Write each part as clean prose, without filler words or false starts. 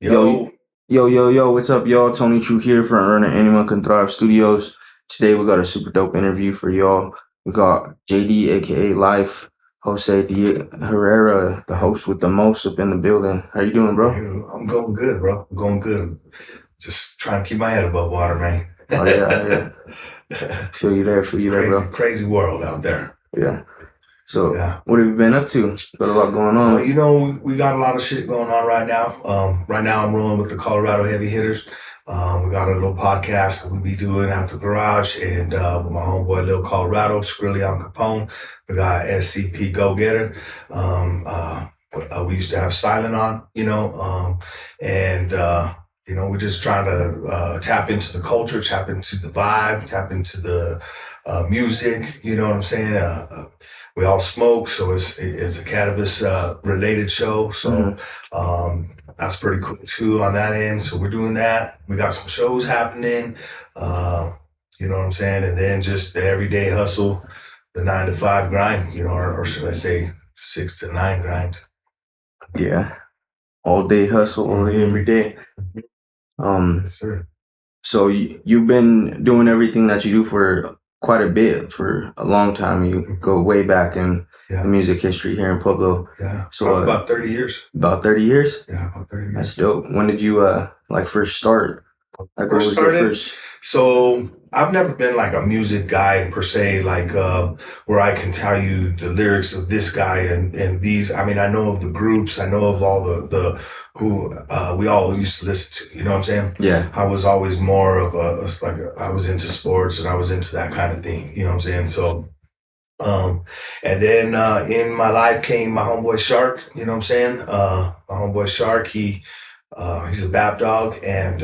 Yo, Yo, yo, what's up, y'all? Tony True here from Earn Anyone Can Thrive Studios. Today we got a super dope interview for y'all. We got JD, aka Life, Jose Deherrera, the host with the most up in the building. How you doing, bro? I'm going good, bro. I'm going good. Just trying to keep my head above water, man. Oh yeah. Feel you there, bro. Crazy world out there. Yeah. So, Yeah. what have you been up to? Got a lot going on. Well, we got a lot of shit going on right now. Right now I'm rolling with the Colorado Heavy Hitters. We got a little podcast that we'll be doing out the garage, and with my homeboy Lil Colorado, Skrilly on Capone. We got SCP Go Getter. We used to have Silent on, we're just trying to tap into the culture, tap into the vibe, tap into the music. You know what I'm saying? We all smoke, so it's a cannabis related show. So that's pretty cool too on that end. So we're doing that. We got some shows happening. You know what I'm saying? And then just the everyday hustle, the 9 to 5 grind, or should I say 6 to 9 grind. Yeah. All day hustle, all day, every day. Yes, sir. So you've been doing everything that you do for quite a bit, for a long time. You go way back in the music history here in Pueblo. Yeah. So about 30 years. About 30 years? Yeah, about 30 years. That's dope. When did you first start? So I've never been like a music guy per se, like where I can tell you the lyrics of this guy and these. I mean, I know of the groups, I know of all the who we all used to listen to. You know what I'm saying? Yeah. I was always more of I was into sports and I was into that kind of thing. You know what I'm saying? So. And then in my life came my homeboy Shark. You know what I'm saying? My homeboy Shark. He's a Bap dog, and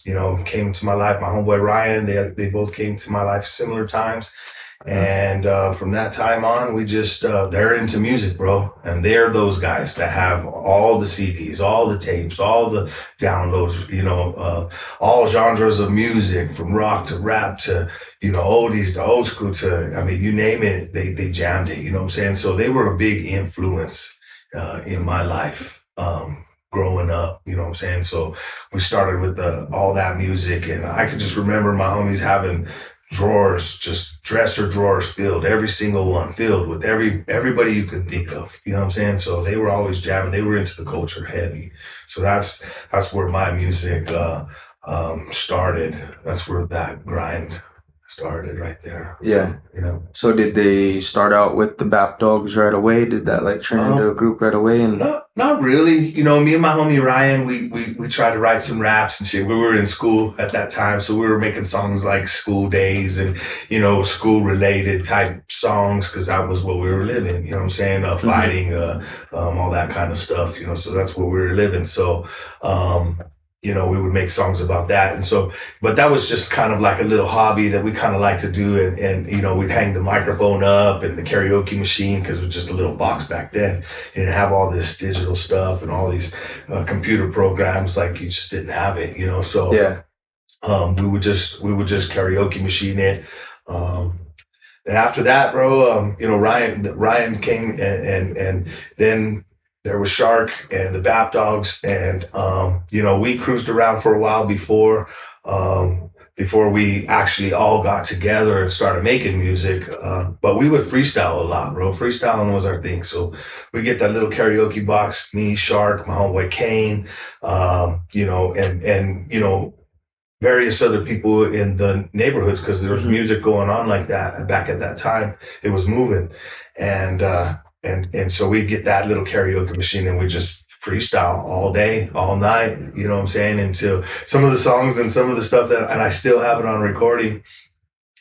he came into my life. My homeboy Ryan, they both came to my life similar times, and from that time on, we just they're into music, bro, and they're those guys that have all the CDs, all the tapes, all the downloads, all genres of music, from rock to rap to oldies to old school to, I mean, you name it, they jammed it. You know what I'm saying? So they were a big influence in my life. Growing up, you know what I'm saying? So we started with all that music, and I could just remember my homies having drawers, just dresser drawers filled, every single one filled with everybody you could think of, you know what I'm saying? So they were always jamming, they were into the culture heavy. So that's where my music started. That's where that grind started right there. Yeah. So did they start out with the Bap Dogs right away? Did that turn into a group right away? And not really. Me and my homie Ryan, we tried to write some raps and shit. We were in school at that time, so we were making songs like School Days and school related type songs, because that was what we were living. You know what I'm saying? Fighting, all that kind of stuff. So that's what we were living. So. We would make songs about that. And so, but that was just kind of like a little hobby that we kind of like to do. And we'd hang the microphone up and the karaoke machine, because it was just a little box back then. You didn't have all this digital stuff and all these computer programs. Like, you just didn't have it, So yeah. We would just karaoke machine it. And after that, bro, Ryan came and then there was Shark and the Bap Dogs, and we cruised around for a while before we actually all got together and started making music. But we would freestyle a lot, bro. Freestyling was our thing. So we get that little karaoke box, me, Shark, my homeboy Kane, and various other people in the neighborhoods, because there was music going on like that back at that time. It was moving, and so we'd get that little karaoke machine and we just freestyle all day, all night, you know what I'm saying? Until some of the songs and some of the stuff and I still have it on recording.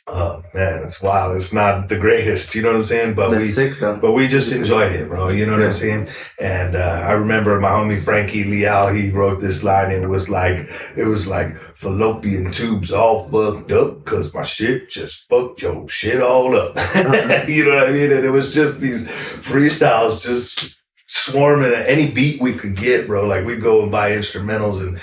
Oh man, it's wild. It's not the greatest, you know what I'm saying? But we just enjoyed it, bro. You know what I'm saying? And I remember my homie Frankie Leal, he wrote this line, and it was like fallopian tubes all fucked up, 'cause my shit just fucked your shit all up. You know what I mean? And it was just these freestyles just swarming at any beat we could get, bro. Like, we'd go and buy instrumentals and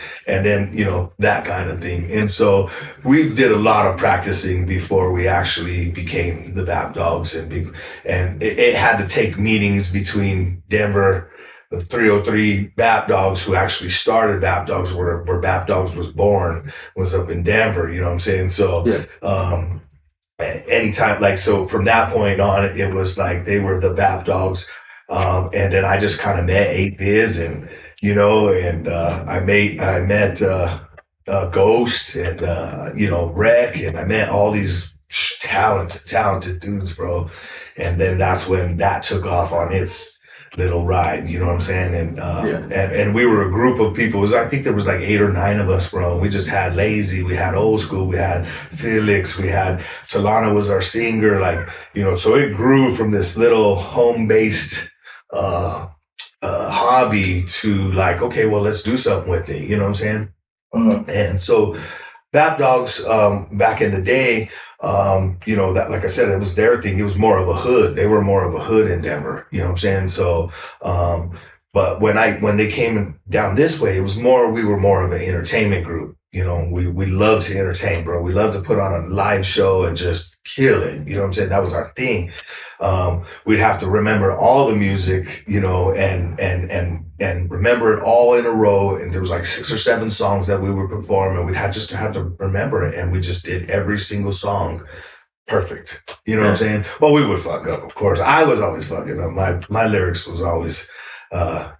then, that kind of thing. And so we did a lot of practicing before we actually became the Bap Dogs. And it had to take meetings between Denver, the 303 Bap Dogs, who actually started Bap Dogs, where Bap Dogs was born, was up in Denver. You know what I'm saying? So, Yeah. anytime, like, so from that point on, it was like they were the Bap Dogs. And then I just kind of met 8Biz, and, you know, and, I met, Ghost, and, you know, Rec, and I met all these talented dudes, bro. And then that's when that took off on its little ride, you know what I'm saying? And, Yeah. and we were a group of people. I think there was like 8 or 9 of us, bro. We just had Lazy, we had Old School, we had Felix, we had Talana was our singer, like, you know, so it grew from this little home-based, hobby to like, okay, well, let's do something with it. You know what I'm saying? And so Bap Dogs, back in the day, you know, that, like I said, it was their thing. It was more of a hood. They were more of a hood endeavor. You know what I'm saying? So, but when they came down this way, we were more of an entertainment group. You know, we love to entertain, bro. We love to put on a live show and just kill it. You know what I'm saying? That was our thing. We'd have to remember all the music, you know, and remember it all in a row. And there was like 6 or 7 songs that we would perform, and we'd have to remember it. And we just did every single song perfect. You know what I'm saying? Well, we would fuck up, of course. I was always fucking up. My lyrics was always,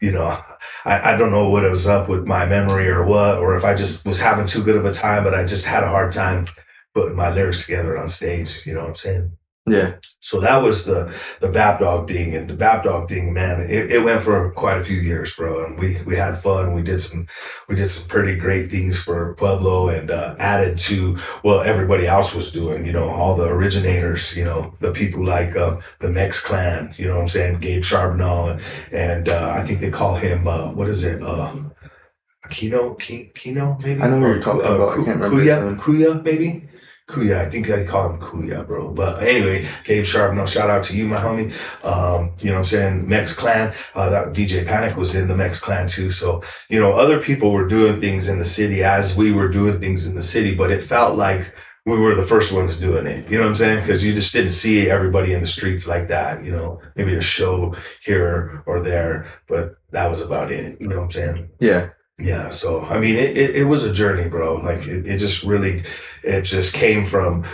you know, I don't know what was up with my memory or what, or if I just was having too good of a time, but I just had a hard time putting my lyrics together on stage. You know what I'm saying? Yeah. So that was the Bap Dog thing. And the Bap Dog thing, man, it went for quite a few years, bro. And we had fun. We did some pretty great things for Pueblo, and added to what everybody else was doing, you know, all the originators, you know, the people like the Mex Clan, you know what I'm saying, Gabe Charbonneau, and I think they call him what is it? Kino, maybe? I know what Or you're talking about. I can't remember his name. Kuya, maybe? Kuya, I think they call him Kuya, bro. But anyway, Gabe Sharp, no, shout out to you, my homie. You know what I'm saying? Mex Clan, that DJ Panic was in the Mex Clan too. So, you know, other people were doing things in the city as we were doing things in the city, but it felt like we were the first ones doing it. You know what I'm saying? Because you just didn't see everybody in the streets like that, you know, maybe a show here or there, but that was about it. You know what I'm saying? Yeah. Yeah, so I mean, it was a journey, bro. Like it just really, it just came from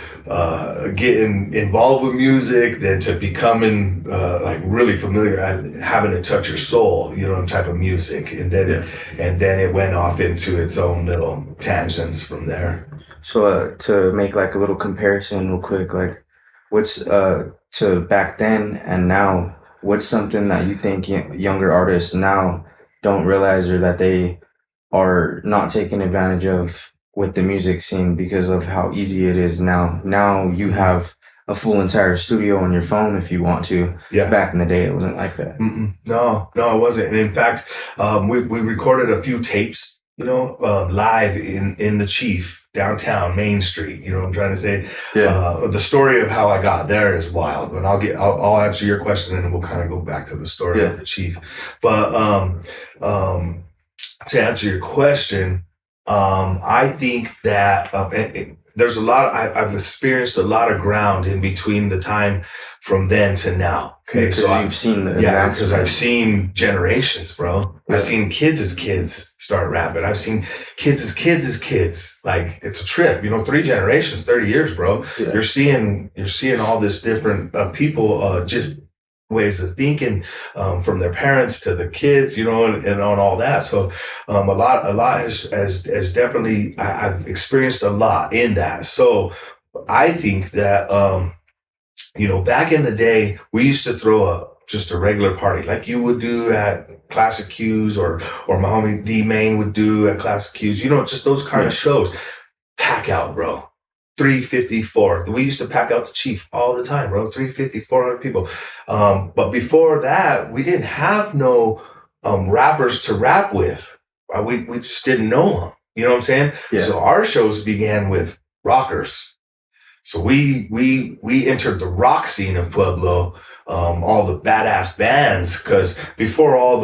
getting involved with music, then to becoming like really familiar and having it touch your soul, you know, type of music, and then it went off into its own little tangents from there. So to make like a little comparison real quick, like what's to back then and now, what's something that you think younger artists now don't realize, or that they are not taking advantage of with the music scene because of how easy it is now? Now you have a full entire studio on your phone if you want to. Yeah. Back in the day, it wasn't like that. No, it wasn't. And in fact, we recorded a few tapes, you know, live in the Chief downtown Main Street. You know what I'm trying to say? Yeah. The story of how I got there is wild, but I'll answer your question, and then we'll kind of go back to the story of the Chief. But to answer your question, I think that there's a lot. I've experienced a lot of ground in between the time from then to now. Okay, because you've seen the because I've seen generations, bro. Yeah. I've seen kids as kids start rapping. I've seen kids as kids. Like, it's a trip, you know. 3 generations, 30 years, bro. Yeah. You're seeing all this different people, just ways of thinking, from their parents to the kids, you know, and on all that. So, a lot has definitely, I've experienced a lot in that. So I think that, you know, back in the day, we used to throw just a regular party like you would do at Classic Q's, or my homie D Main would do at Classic Q's, you know, just those kind of shows. Pack out, bro. 354. We used to pack out the Chief all the time, bro. 350, 400 people. But before that, we didn't have no rappers to rap with. We just didn't know them. You know what I'm saying? Yeah. So our shows began with rockers. So we entered the rock scene of Pueblo, all the badass bands, because before all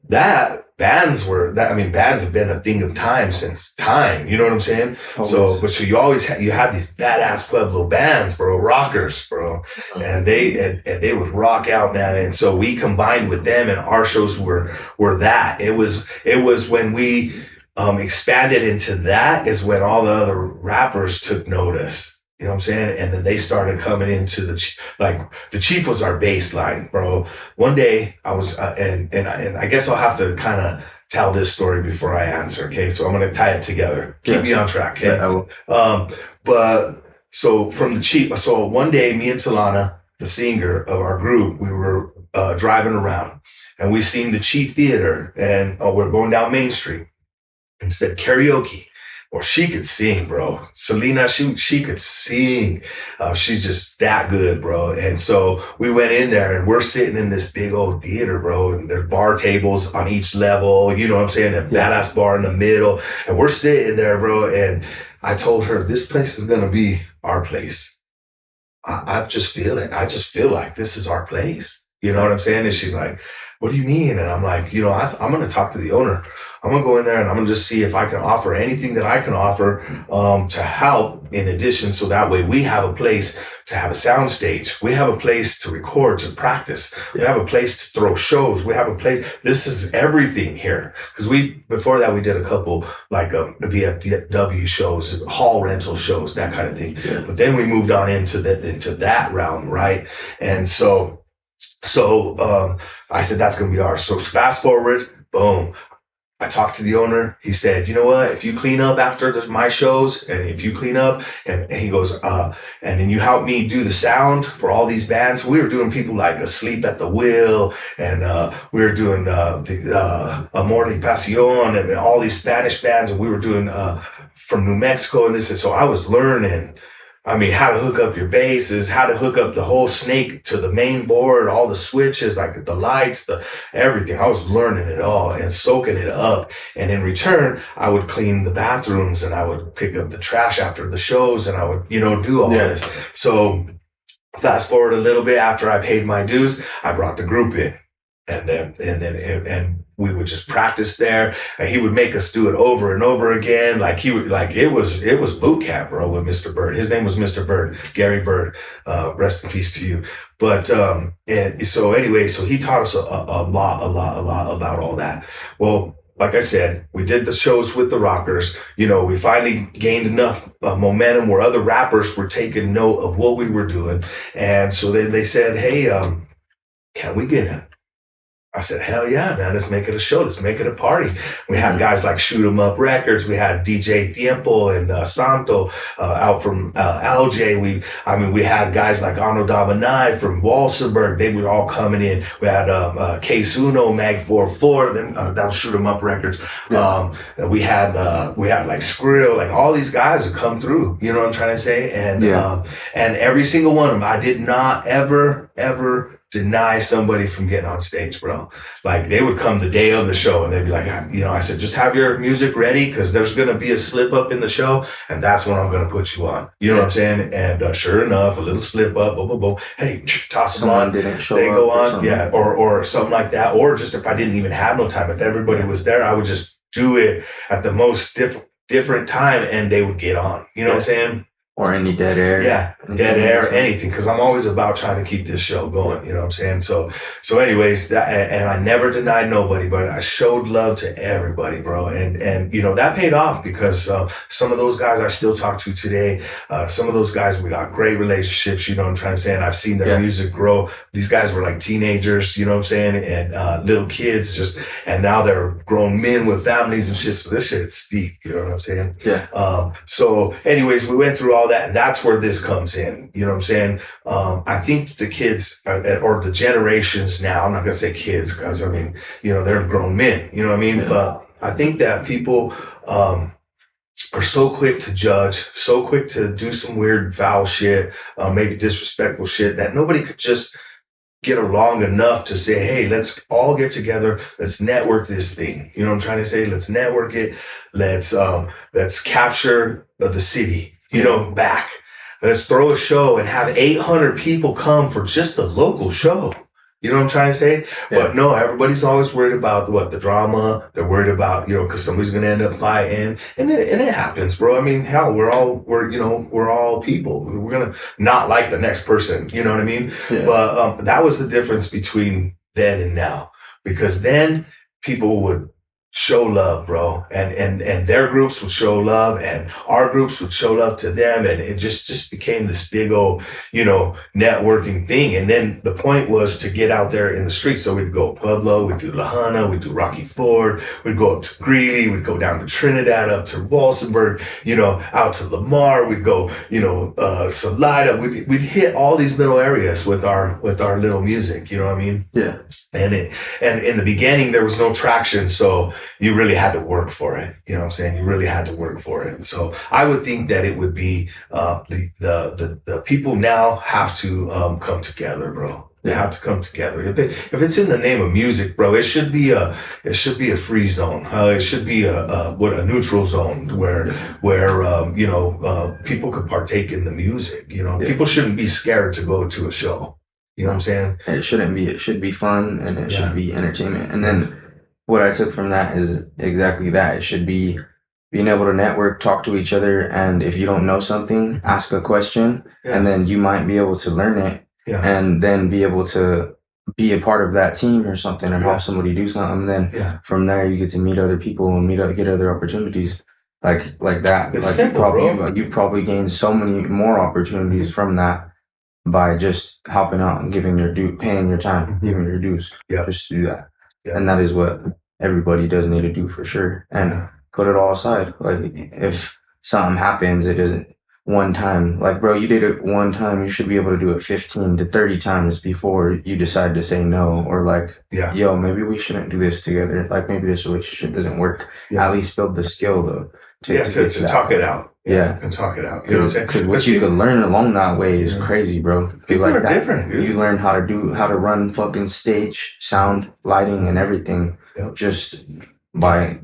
that, bands bands have been a thing of time since time. You know what I'm saying? Always. So you always you had these badass Pueblo bands, bro, rockers, bro, and they would rock out, man. And so we combined with them, and our shows were that. It was when we expanded into that is when all the other rappers took notice. You know what I'm saying? And then they started coming into the Chief was our baseline, bro. One day I was, and I guess I'll have to kind of tell this story before I answer. Okay. So I'm going to tie it together. Keep me on track. Okay. Yeah, I will. But so from the Chief, so one day me and Talana, the singer of our group, we were driving around and we seen the Chief Theater and we're going down Main Street and said karaoke. Well, she could sing, bro. Selena, she could sing. She's just that good, bro. And so we went in there and we're sitting in this big old theater, bro. And there's bar tables on each level. You know what I'm saying? A badass bar in the middle. And we're sitting there, bro. And I told her, this place is going to be our place. I just feel it. I just feel like this is our place. You know what I'm saying? And she's like, what do you mean? And I'm like, I'm going to talk to the owner. I'm going to go in there and I'm going to just see if I can offer anything that I can offer to help in addition. So that way we have a place to have a sound stage. We have a place to record, to practice. We have a place to throw shows. We have a place. This is everything here. Because before that, we did a couple like VFW shows, hall rental shows, that kind of thing. Yeah. But then we moved on into that realm, right? And so I said, that's going to be ours. So fast forward, boom. I talked to the owner. He said, you know what? If you clean up after my shows and if you clean up and he goes, and then you help me do the sound for all these bands. So we were doing people like Asleep at the Wheel and, we were doing, Amor de Pasión and all these Spanish bands. And we were doing, from New Mexico and this. And so I was learning, how to hook up your basses, how to hook up the whole snake to the main board, all the switches, like the lights, everything. I was learning it all and soaking it up. And in return, I would clean the bathrooms and I would pick up the trash after the shows and I would, do all this. So fast forward a little bit after I paid my dues, I brought the group in. And we would just practice there and he would make us do it over and over again. It was boot camp, bro, with Mr. Bird. His name was Mr. Bird, Gary Bird. Rest in peace to you. But, so he taught us a lot about all that. Well, like I said, we did the shows with the rockers. We finally gained enough momentum where other rappers were taking note of what we were doing. And so then they said, hey, can we get in? I said, hell yeah, man, let's make it a show. Let's make it a party. We had guys like Shoot 'em Up Records. We had DJ Tiempo and Santo out from LJ. We had guys like Arno Dominai from Walsenburg. They were all coming in. We had Case Uno, Mag 44, that was Shoot 'em Up Records. Yeah. We had like Skrill, like all these guys would come through. You know what I'm trying to say? And every single one of them, I did not ever deny somebody from getting on stage, bro. Like they would come the day of the show and they'd be like, I said, just have your music ready because there's going to be a slip up in the show and that's when I'm going to put you on. You know what I'm saying? And sure enough, a little slip up, boom, boom, boom. Hey, toss them on. Didn't show they go on. Yeah. Or something like that. Or just if I didn't even have no time, if everybody was there, I would just do it at the most different time and they would get on. You know what I'm saying? Or any dead air. Yeah, dead air, anything. Because I'm always about trying to keep this show going. You know what I'm saying? So anyways, and I never denied nobody, but I showed love to everybody, bro. And that paid off because some of those guys I still talk to today. Some of those guys, we got great relationships, you know what I'm trying to say? And I've seen their music grow. These guys were like teenagers, you know what I'm saying? And little kids and now they're grown men with families and shit. So this shit is steep, you know what I'm saying? Yeah. So anyways, we went through all that, and that's where this comes in. You know what I'm saying? I think the kids or the generations now, I'm not going to say kids because they're grown men, you know what I mean? Yeah. But I think that people, are so quick to judge, so quick to do some weird foul shit, maybe disrespectful shit that nobody could just get along enough to say, hey, let's all get together. Let's network this thing. You know what I'm trying to say? Let's network it. Let's capture the city. Back. Let's throw a show and have 800 people come for just a local show. You know what I'm trying to say? Yeah. But no, everybody's always worried about the drama. They're worried about, because somebody's going to end up fighting. And it happens, bro. I mean, hell, we're all people. We're going to not like the next person. You know what I mean? Yeah. But that was the difference between then and now, because then people would show love, bro. And their groups would show love and our groups would show love to them. And it just became this big old, networking thing. And then the point was to get out there in the streets. So we'd go to Pueblo, we'd do La Habana, we'd do Rocky Ford, we'd go up to Greeley, we'd go down to Trinidad, up to Walsenburg, out to Lamar, we'd go, Salida. We'd hit all these little areas with our little music, you know what I mean? Yeah. And in the beginning, there was no traction. So you really had to work for it. You know what I'm saying? You really had to work for it. So I would think that it would be, the people now have to, come together, bro. They have to come together. If it's in the name of music, bro, it should be a free zone. It should be a neutral zone where people could partake in the music. People shouldn't be scared to go to a show. You know what I'm saying? It shouldn't be. It should be fun and it should be entertainment. And then what I took from that is exactly that. It should be being able to network, talk to each other, and if you don't know something, ask a question, and then you might be able to learn it, and then be able to be a part of that team or something, or help somebody do something. And then from there, you get to meet other people and get other opportunities like that. It's simple, you've probably gained so many more opportunities from that by just helping out and giving your paying your time, giving your dues, just to do that. And that is what everybody does need to do for sure. And put it all aside. Like if something happens, it isn't one time. Like, bro, you did it one time. You should be able to do it 15 to 30 times before you decide to say no. Or like, yo, maybe we shouldn't do this together. Like maybe this relationship doesn't work. At least build the skill though. To talk it out. And talk it out. You know what I'm saying? Because what you could learn along that way is crazy, bro. People are different, dude. You learn how to run fucking stage, sound, lighting, and everything just by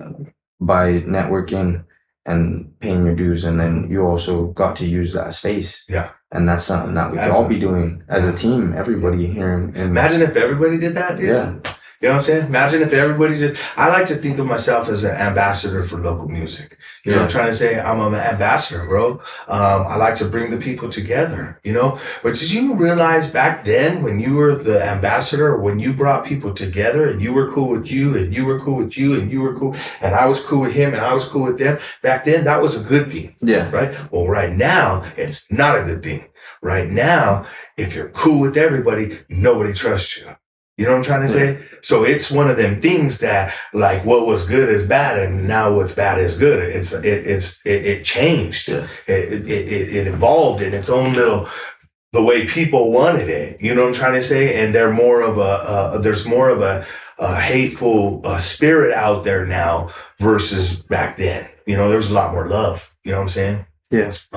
networking and paying your dues. And then you also got to use that space. Yeah. And that's something that we could all be doing as a team, everybody here. Imagine if everybody did that, dude. Yeah. You know what I'm saying? Imagine if everybody I like to think of myself as an ambassador for local music. You know what I'm trying to say? I'm an ambassador, bro. I like to bring the people together, But did you realize back then when you were the ambassador, when you brought people together and you were cool with you and you were cool with you and you were cool and I was cool with him and I was cool with them, back then that was a good thing. Yeah. Right? Well, right now, it's not a good thing. Right now, if you're cool with everybody, nobody trusts you. You know what I'm trying to say? So it's one of them things that like what was good is bad and now what's bad is good. It changed. Yeah. It evolved in its own the way people wanted it. You know what I'm trying to say? And there's more of a hateful spirit out there now versus back then. There was a lot more love. You know what I'm saying? Yes.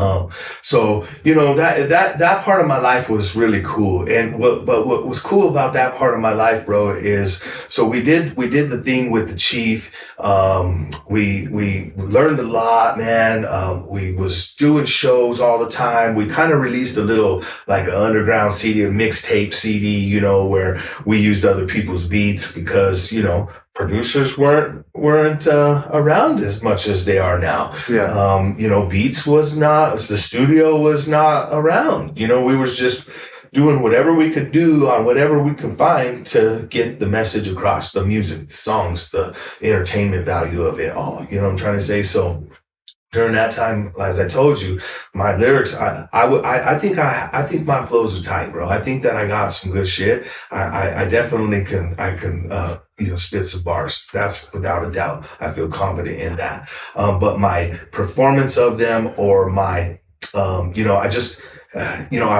So, that part of my life was really cool. And what was cool about that part of my life, bro, is, so we did the thing with the chief. We learned a lot, man. We was doing shows all the time. We kind of released a little, like an underground CD, a mixtape CD, where we used other people's beats because, producers weren't around as much as they are now. Yeah. Beats the studio was not around. We was just doing whatever we could do on whatever we could find to get the message across, the music, the songs, the entertainment value of it all. You know what I'm trying to say? So during that time, as I told you, my lyrics, I think my flows are tight, bro. I think that I got some good shit. I definitely can spit some bars. That's without a doubt. I feel confident in that. But my performance of them or my, I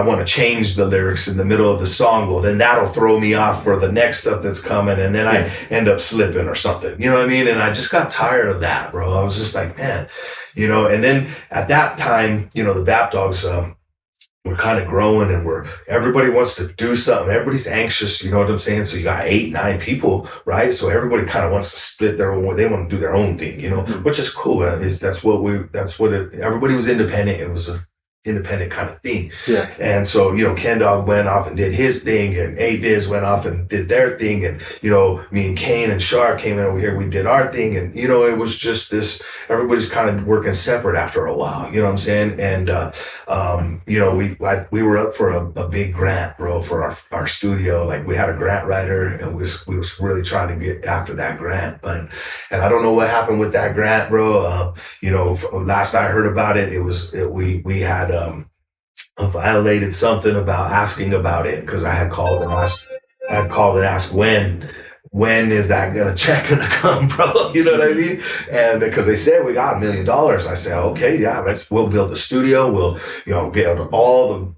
want to change the lyrics in the middle of the song. Well, then that'll throw me off for the next stuff that's coming. And then I end up slipping or something, you know what I mean? And I just got tired of that, bro. I was just like, man, and then at that time, the Bap Dogs, we're kind of growing and everybody wants to do something. Everybody's anxious. You know what I'm saying? So you got 8, 9 people, right? So everybody kind of wants to split their own way. They want to do their own thing, which is cool. Everybody was independent. It was independent kind of thing. Yeah. And so, Ken Dog went off and did his thing, and A-Biz went off and did their thing. And, me and Kane and Shark came in over here, we did our thing. And, it was just this, everybody's kind of working separate after a while, you know what I'm saying? And, we were up for a big grant, bro, for our studio. Like, we had a grant writer, and we was really trying to get after that grant. And I don't know what happened with that grant, bro. Last I heard about it, we had, violated something about asking about it, because I had called and asked when is that check gonna come, bro? You know what I mean? And because they said we got $1 million, I said, okay, yeah, we'll build a studio. We'll, build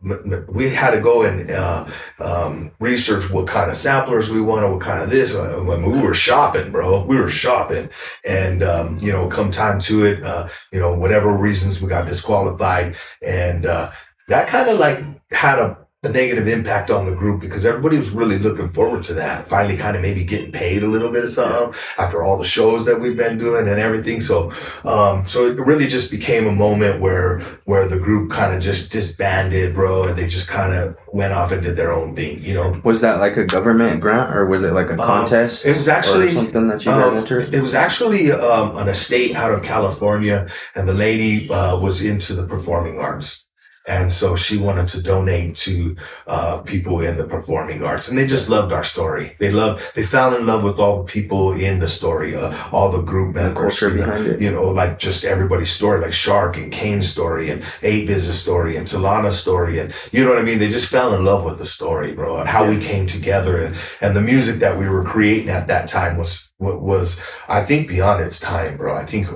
we had to go and research what kind of samplers we wanted, what kind of this. When we were shopping, bro, and come time to it, whatever reasons we got disqualified, and that kind of like had a negative impact on the group, because everybody was really looking forward to that. Finally kind of maybe getting paid a little bit of something after all the shows that we've been doing and everything. So it really just became a moment where the group kind of just disbanded, bro, and they just kind of went off and did their own thing, Was that like a government grant, or was it like a contest? It was actually something that you guys entered? It was actually an estate out of California, and the lady was into the performing arts. And so she wanted to donate to people in the performing arts, and they just loved our story. They fell in love with all the people in the story, all the group members, culture behind it. Like just everybody's story, like Shark and Kane's story, and 8-Biz's story, and Talana's story, and you know what I mean. They just fell in love with the story, bro, and how we came together, and the music that we were creating at that time was I think beyond its time, bro. I think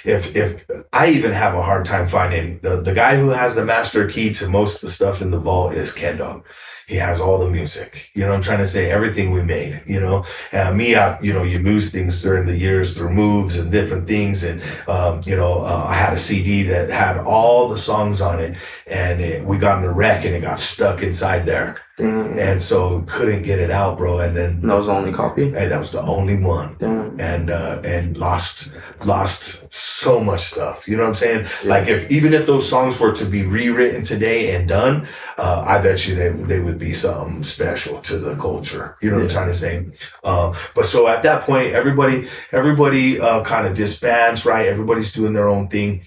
if I even have a hard time finding the guy who has the master key to most of the stuff in the vault is Ken Dog. He has all the music, I'm trying to say, everything we made, you lose things during the years through moves and different things. And, I had a CD that had all the songs on it, and we got in a wreck and it got stuck inside there. And so couldn't get it out, bro. And then that was the only copy. And that was the only one. And lost so much stuff. You know what I'm saying? Yeah. Like even if those songs were to be rewritten today and done, I bet you they would be something special to the culture. You know what I'm trying to say? But so at that point, everybody kind of disbands, right? Everybody's doing their own thing.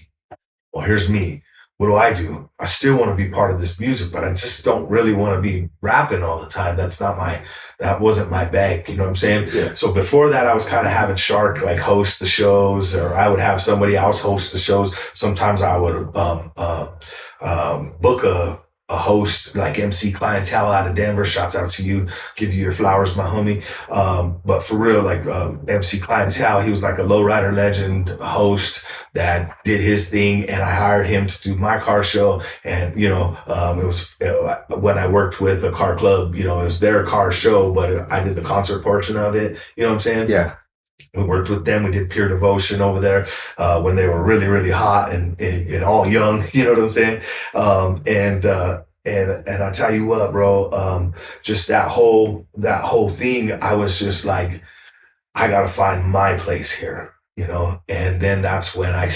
Well, here's me. What do? I still want to be part of this music, but I just don't really want to be rapping all the time. That wasn't my bag. You know what I'm saying? Yeah. So before that, I was kind of having Shark like host the shows, or I would have somebody else host the shows. Sometimes I would book a host like MC Clientele out of Denver. Shouts out to you. Give you your flowers, my homie. But for real, like MC Clientele, he was like a lowrider legend host that did his thing, and I hired him to do my car show. And it was when I worked with a car club, it was their car show, but I did the concert portion of it. You know what I'm saying? Yeah. We worked with them. We did Pure Devotion over there when they were really, really hot and all young. You know what I'm saying? And I tell you what, bro, just that whole thing, I was just like, I got to find my place here. And then that's when I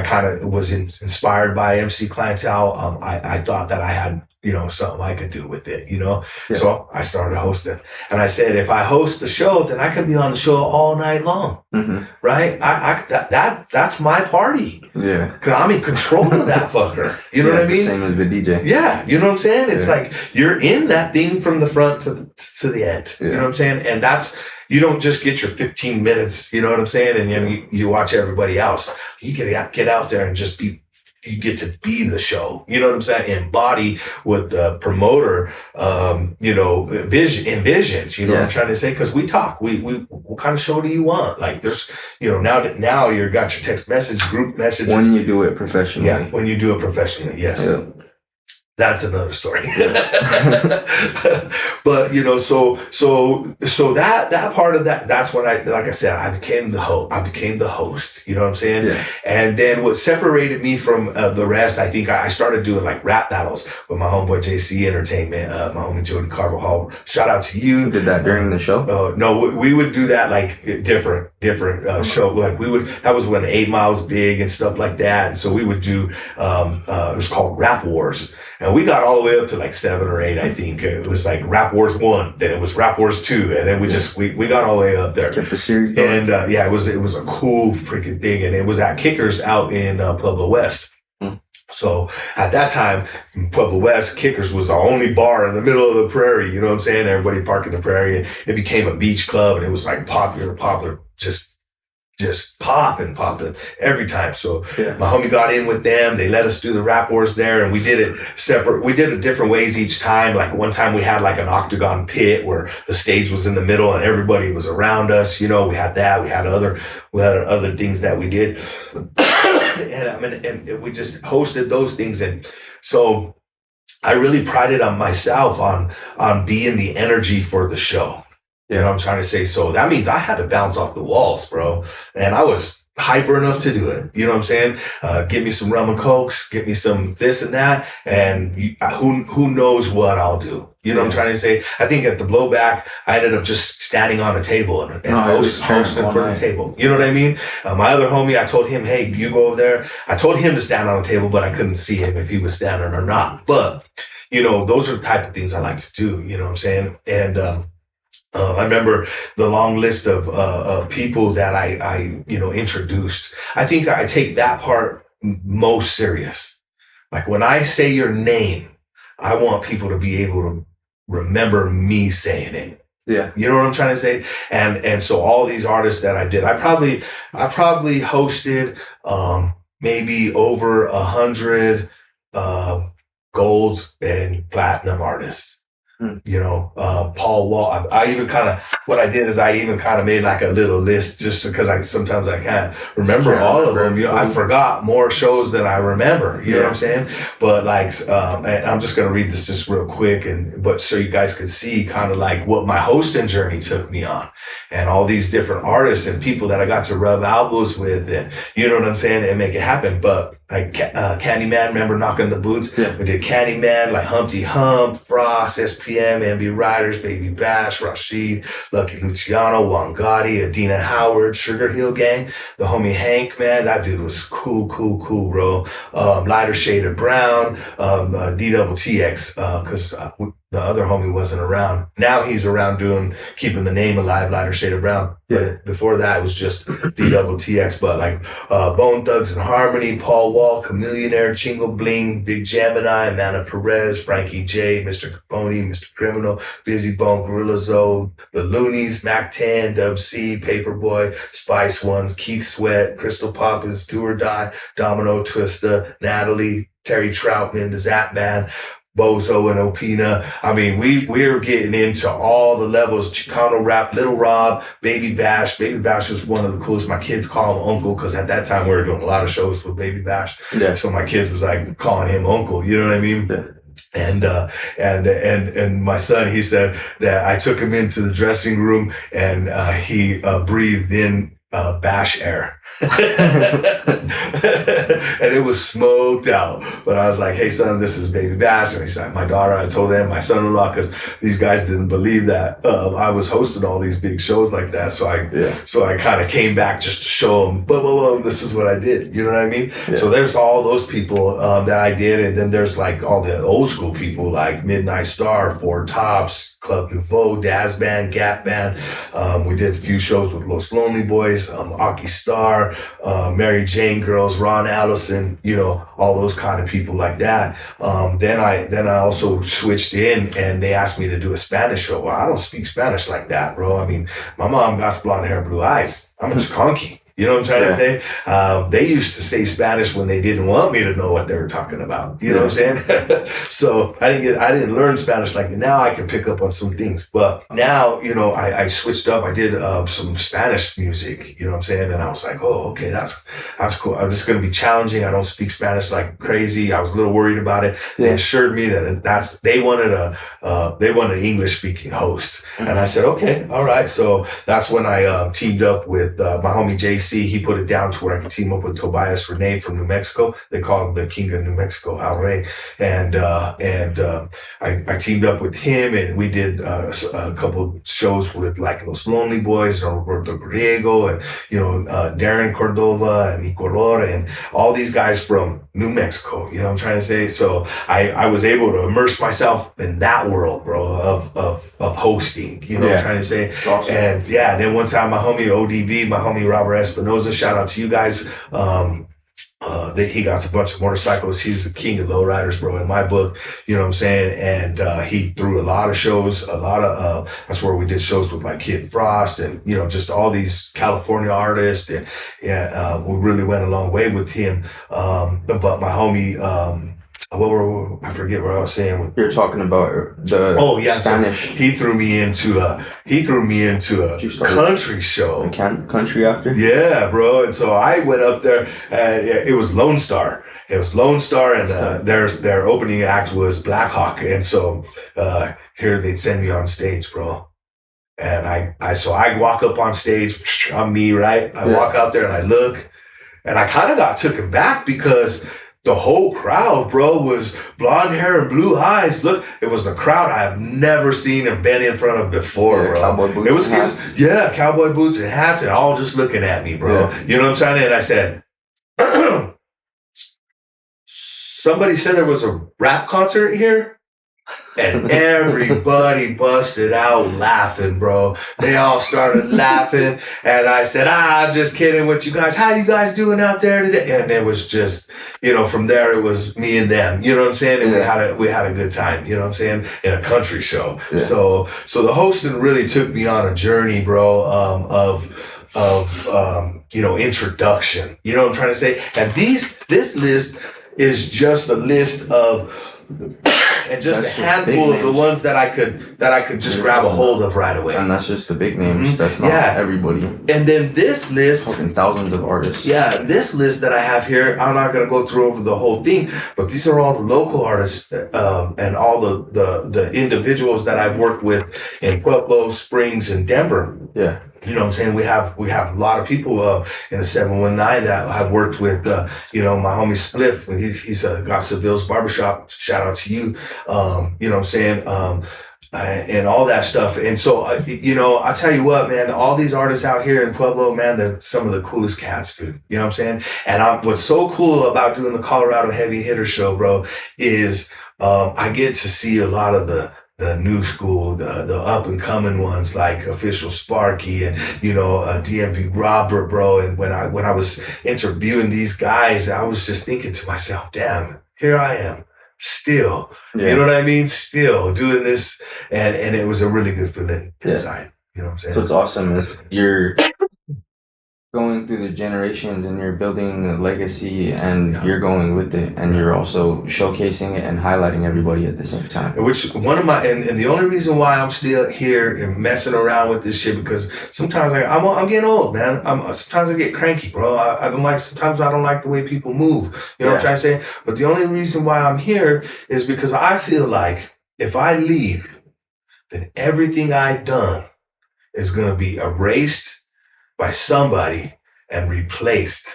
kind of was inspired by MC Clientele. I thought that I had, something I could do with it, Yeah. So I started hosting, and I said, if I host the show, then I can be on the show all night long. Mm-hmm. Right? That's my party. Yeah. 'Cause I'm in control of that fucker. You know what I mean? Same as the DJ. Yeah. You know what I'm saying? It's like, you're in that thing from the front to the end. Yeah. You know what I'm saying? And you don't just get your 15 minutes, you know what I'm saying? And then you watch everybody else. You get out there and just you get to be the show. You know what I'm saying? Embody what the promoter, envisions, what I'm trying to say? Cause we talk, what kind of show do you want? Like there's, now you got your text message, group messages. When you do it professionally. Yeah. When you do it professionally. Yes. Yeah. That's another story. But, so that part of that's when like I said, I became the host, you know what I'm saying? Yeah. And then what separated me from the rest, I think I started doing like rap battles with my homeboy JC Entertainment, my homie Jody Carvajal. Shout out to you. You did that during the show? No, we would do that like different different show. Like that was when 8 Mile's big and stuff like that. And so we would do, it was called Rap Wars. And we got all the way up to like 7 or 8, I think. It was like Rap Wars 1, then it was Rap Wars 2. And then we got all the way up there. Kept the series going. And, it was a cool freaking thing. And it was at Kickers out in Pueblo West. So at that time, in Pueblo West, Kickers was the only bar in the middle of the prairie. You know what I'm saying? Everybody parked in the prairie, and it became a beach club, and it was like popular, just popping every time. So my homie got in with them. They let us do the Rap Wars there, and we did it separate. We did it different ways each time. Like one time we had like an octagon pit where the stage was in the middle and everybody was around us. You know, we had that. We had other things that we did. and we just hosted those things. And so I really prided on myself on being the energy for the show. You know what I'm trying to say? So that means I had to bounce off the walls, bro. And I was hyper enough to do it. You know what I'm saying? Give me some rum and cokes, get me some this and that. And who knows what I'll do. You know what I'm trying to say? I think at the Blowback, I ended up just standing on a table and hosting for the table. You know what I mean? My other homie, I told him, hey, you go over there. I told him to stand on the table, but I couldn't see him if he was standing or not. But, you know, those are the type of things I like to do. You know what I'm saying? And, I remember the long list of people that I introduced. I think I take that part most serious. Like when I say your name, I want people to be able to remember me saying it. Yeah. You know what I'm trying to say? And so all these artists that I did, I probably hosted maybe over 100 gold and platinum artists. You know, Paul Wall. I even kind of, what I did is I even kind of made like a little list just because sometimes I can't remember all of them. You know, I forgot more shows than I remember. You know what I'm saying? But like, and I'm just going to read this just real quick but so you guys could see kind of like what my hosting journey took me on and all these different artists and people that I got to rub elbows with and you know what I'm saying? And make it happen. But like Candyman, remember Knocking the Boots? Yeah. We did Candyman, like Humpty Hump, Frost, SPM, MB Riders, Baby Bash, Rashid, Lucky Luciano, Juan Gotti, Adina Howard, Sugar Hill Gang, the homie Hank, man, that dude was cool, bro. Lighter Shade of Brown, DXNITRUE, cause the other homie wasn't around. Now he's around keeping the name alive, Lighter Shade of Brown. Yeah. But before that, it was just DXNITRUE. But like Bone Thugs and Harmony, Paul Wall, Chameleonaire, Chingo Bling, Big Gemini, Amanda Perez, Frankie J, Mr. Capone, Mr. Criminal, Busy Bone, Gorilla Zoe, The Loonies, Mac 10, Dub C, Paperboy, Spice Ones, Keith Sweat, Crystal Poppins, Do or Die, Domino Twista, Natalie, Terry Troutman, The Zap Man, Bozo and Opina. I mean, we're getting into all the levels. Chicano rap, Little Rob, Baby Bash. Baby Bash is one of the coolest. My kids call him Uncle because at that time we were doing a lot of shows with Baby Bash. Yeah. So my kids was like calling him Uncle. You know what I mean? Yeah. And my son, he said that I took him into the dressing room and he breathed in bash air. And it was smoked out. But I was like, hey son, this is Baby Bash. And he's like, my daughter, I told them, my son-in-law, because these guys didn't believe that I was hosting all these big shows like that. So I kind of came back just to show them, this is what I did. You know what I mean? Yeah. So there's all those people that I did. And then there's like all the old school people like Midnight Star, Four Tops, Club Nouveau, Daz Band, Gap Band. We did a few shows with Los Lonely Boys, Aki Star, Mary Jane Girls, Ron Allison, you know, all those kind of people like that. Then I also switched in and they asked me to do a Spanish show. Well, I don't speak Spanish like that, bro. I mean, my mom got blonde hair, blue eyes. I'm a Chicanqui. You know what I'm trying to say? They used to say Spanish when they didn't want me to know what they were talking about. You know what I'm saying? So I didn't learn Spanish like that. Now I can pick up on some things. But now, you know, I switched up. I did some Spanish music, you know what I'm saying? And I was like, oh, okay, that's cool. This is going to be challenging. I don't speak Spanish like crazy. I was a little worried about it. They assured me that they wanted an English speaking host. And I said, okay, all right. So that's when I teamed up with my homie Jason see, he put it down to where I could team up with Tobias Rene from New Mexico. They call him the King of New Mexico, Al Rey. I teamed up with him, and we did a couple shows with like Los Lonely Boys, Roberto Griego, and Darren Cordova and Icolor, and all these guys from New Mexico. You know what I'm trying to say? So I was able to immerse myself in that world, bro, of hosting. You know what I'm trying to say? Awesome. And then one time my homie ODB, my homie Robert Espinoza, shout out to you guys. He got a bunch of motorcycles. He's the king of lowriders, bro, in my book. You know what I'm saying? And he threw a lot of shows, that's where we did shows with like Kid Frost and, just all these California artists. And we really went a long way with him. But my homie, I forget what I was saying. You're talking about the Spanish. So he threw me into a country show. Country after? Yeah, bro. And so I went up there, and it was Lone Star. It was Lone Star, and their opening act was Black Hawk. And so here they'd send me on stage, bro. And I walk up on stage. I'm me, right? I walk out there and I look, and I kind of got taken back because the whole crowd, bro, was blonde hair and blue eyes. Look, it was the crowd I have never seen and been in front of before, bro. Cowboy boots and hats. Yeah, cowboy boots and hats, and all just looking at me, bro. Yeah. You know what I'm saying? And I said, somebody said there was a rap concert here? And everybody busted out laughing, bro. They all started laughing. And I said, I'm just kidding with you guys. How you guys doing out there today? And it was just, from there, it was me and them. You know what I'm saying? And we had a good time, you know what I'm saying? In a country show. Yeah. So the hosting really took me on a journey, bro, of introduction. You know what I'm trying to say? And this list is just a list of and just a handful of the ones that I could just grab a hold of right away. And that's just the big names. Mm-hmm. That's not everybody. And then this list, talking thousands of artists. Yeah, this list that I have here, I'm not gonna go through over the whole thing, but these are all the local artists and all the individuals that I've worked with in Pueblo, Springs, and Denver. Yeah. You know what I'm saying? We have a lot of people in the 719 that I've worked with. My homie Spliff, he's got Seville's Barbershop. Shout out to you. You know what I'm saying? And all that stuff. And so, I tell you what, man, all these artists out here in Pueblo, man, they're some of the coolest cats, dude. You know what I'm saying? And what's so cool about doing the Colorado Heavy Hitter Show, bro, is I get to see a lot of the new school, the up and coming ones like Official Sparky and, DMV Robert, bro. And when I was interviewing these guys, I was just thinking to myself, damn, here I am still, you know what I mean? Still doing this. And it was a really good feeling inside. You know what I'm saying? So it's awesome is you're going through the generations and you're building a legacy and you're going with it and you're also showcasing it and highlighting everybody at the same time. Which one of my, and the only reason why I'm still here and messing around with this shit, because sometimes I'm getting old, man. Sometimes I get cranky, bro. Sometimes I don't like the way people move. You know what I'm trying to say? But the only reason why I'm here is because I feel like if I leave, then everything I've done is going to be erased by somebody and replaced.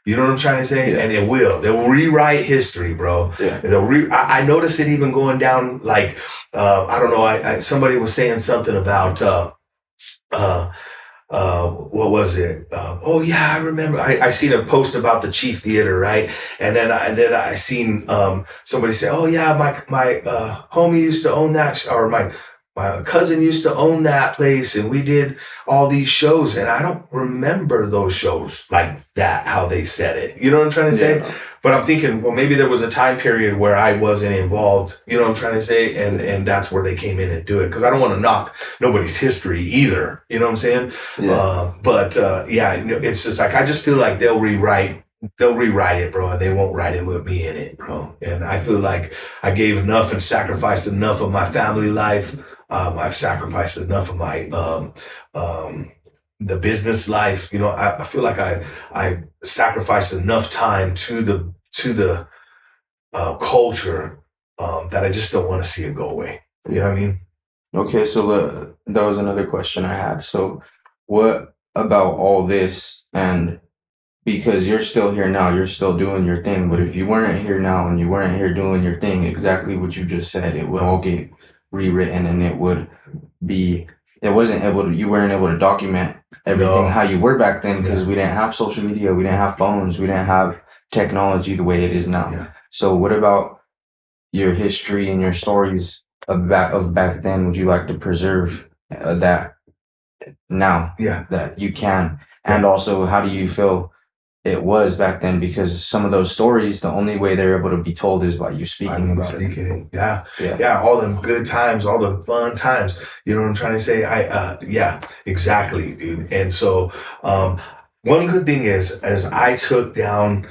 You know what I'm trying to say? Yeah. And it will. They'll rewrite history, bro. Yeah. I noticed it even going down like, I don't know, somebody was saying something about, what was it? I remember. I seen a post about the Chief Theater, right? And then I seen somebody say, "Oh yeah, my homie used to own that," or my cousin used to own that place, and we did all these shows, and I don't remember those shows like that, how they said it. You know what I'm trying to say? Yeah. But I'm thinking, well, maybe there was a time period where I wasn't involved. You know what I'm trying to say? And that's where they came in and do it. Because I don't want to knock nobody's history either. You know what I'm saying? Yeah. It's just like, I just feel like they'll rewrite it, bro, and they won't write it with me in it, bro. And I feel like I gave enough and sacrificed enough of my family life. I've sacrificed enough of my the business life. I feel like I sacrificed enough time to the culture that I just don't want to see it go away. You know what I mean? Okay, so that was another question I had. So what about all this, and because you're still here now, you're still doing your thing. But if you weren't here now and you weren't here doing your thing, exactly what you just said, it would all get rewritten, and it would be, it wasn't able to, you weren't able to document everything No. how you were back then, because we didn't have social media, we didn't have phones, we didn't have technology the way it is now. Yeah. So what about your history and your stories of back then? Would you like to preserve that now Yeah. that you can? And also, how do you feel it was back then? Because some of those stories, the only way they're able to be told is by you speaking about it. Yeah. All the good times, all the fun times. You know what I'm trying to say? Yeah, exactly, dude. And so, one good thing is, as I took down,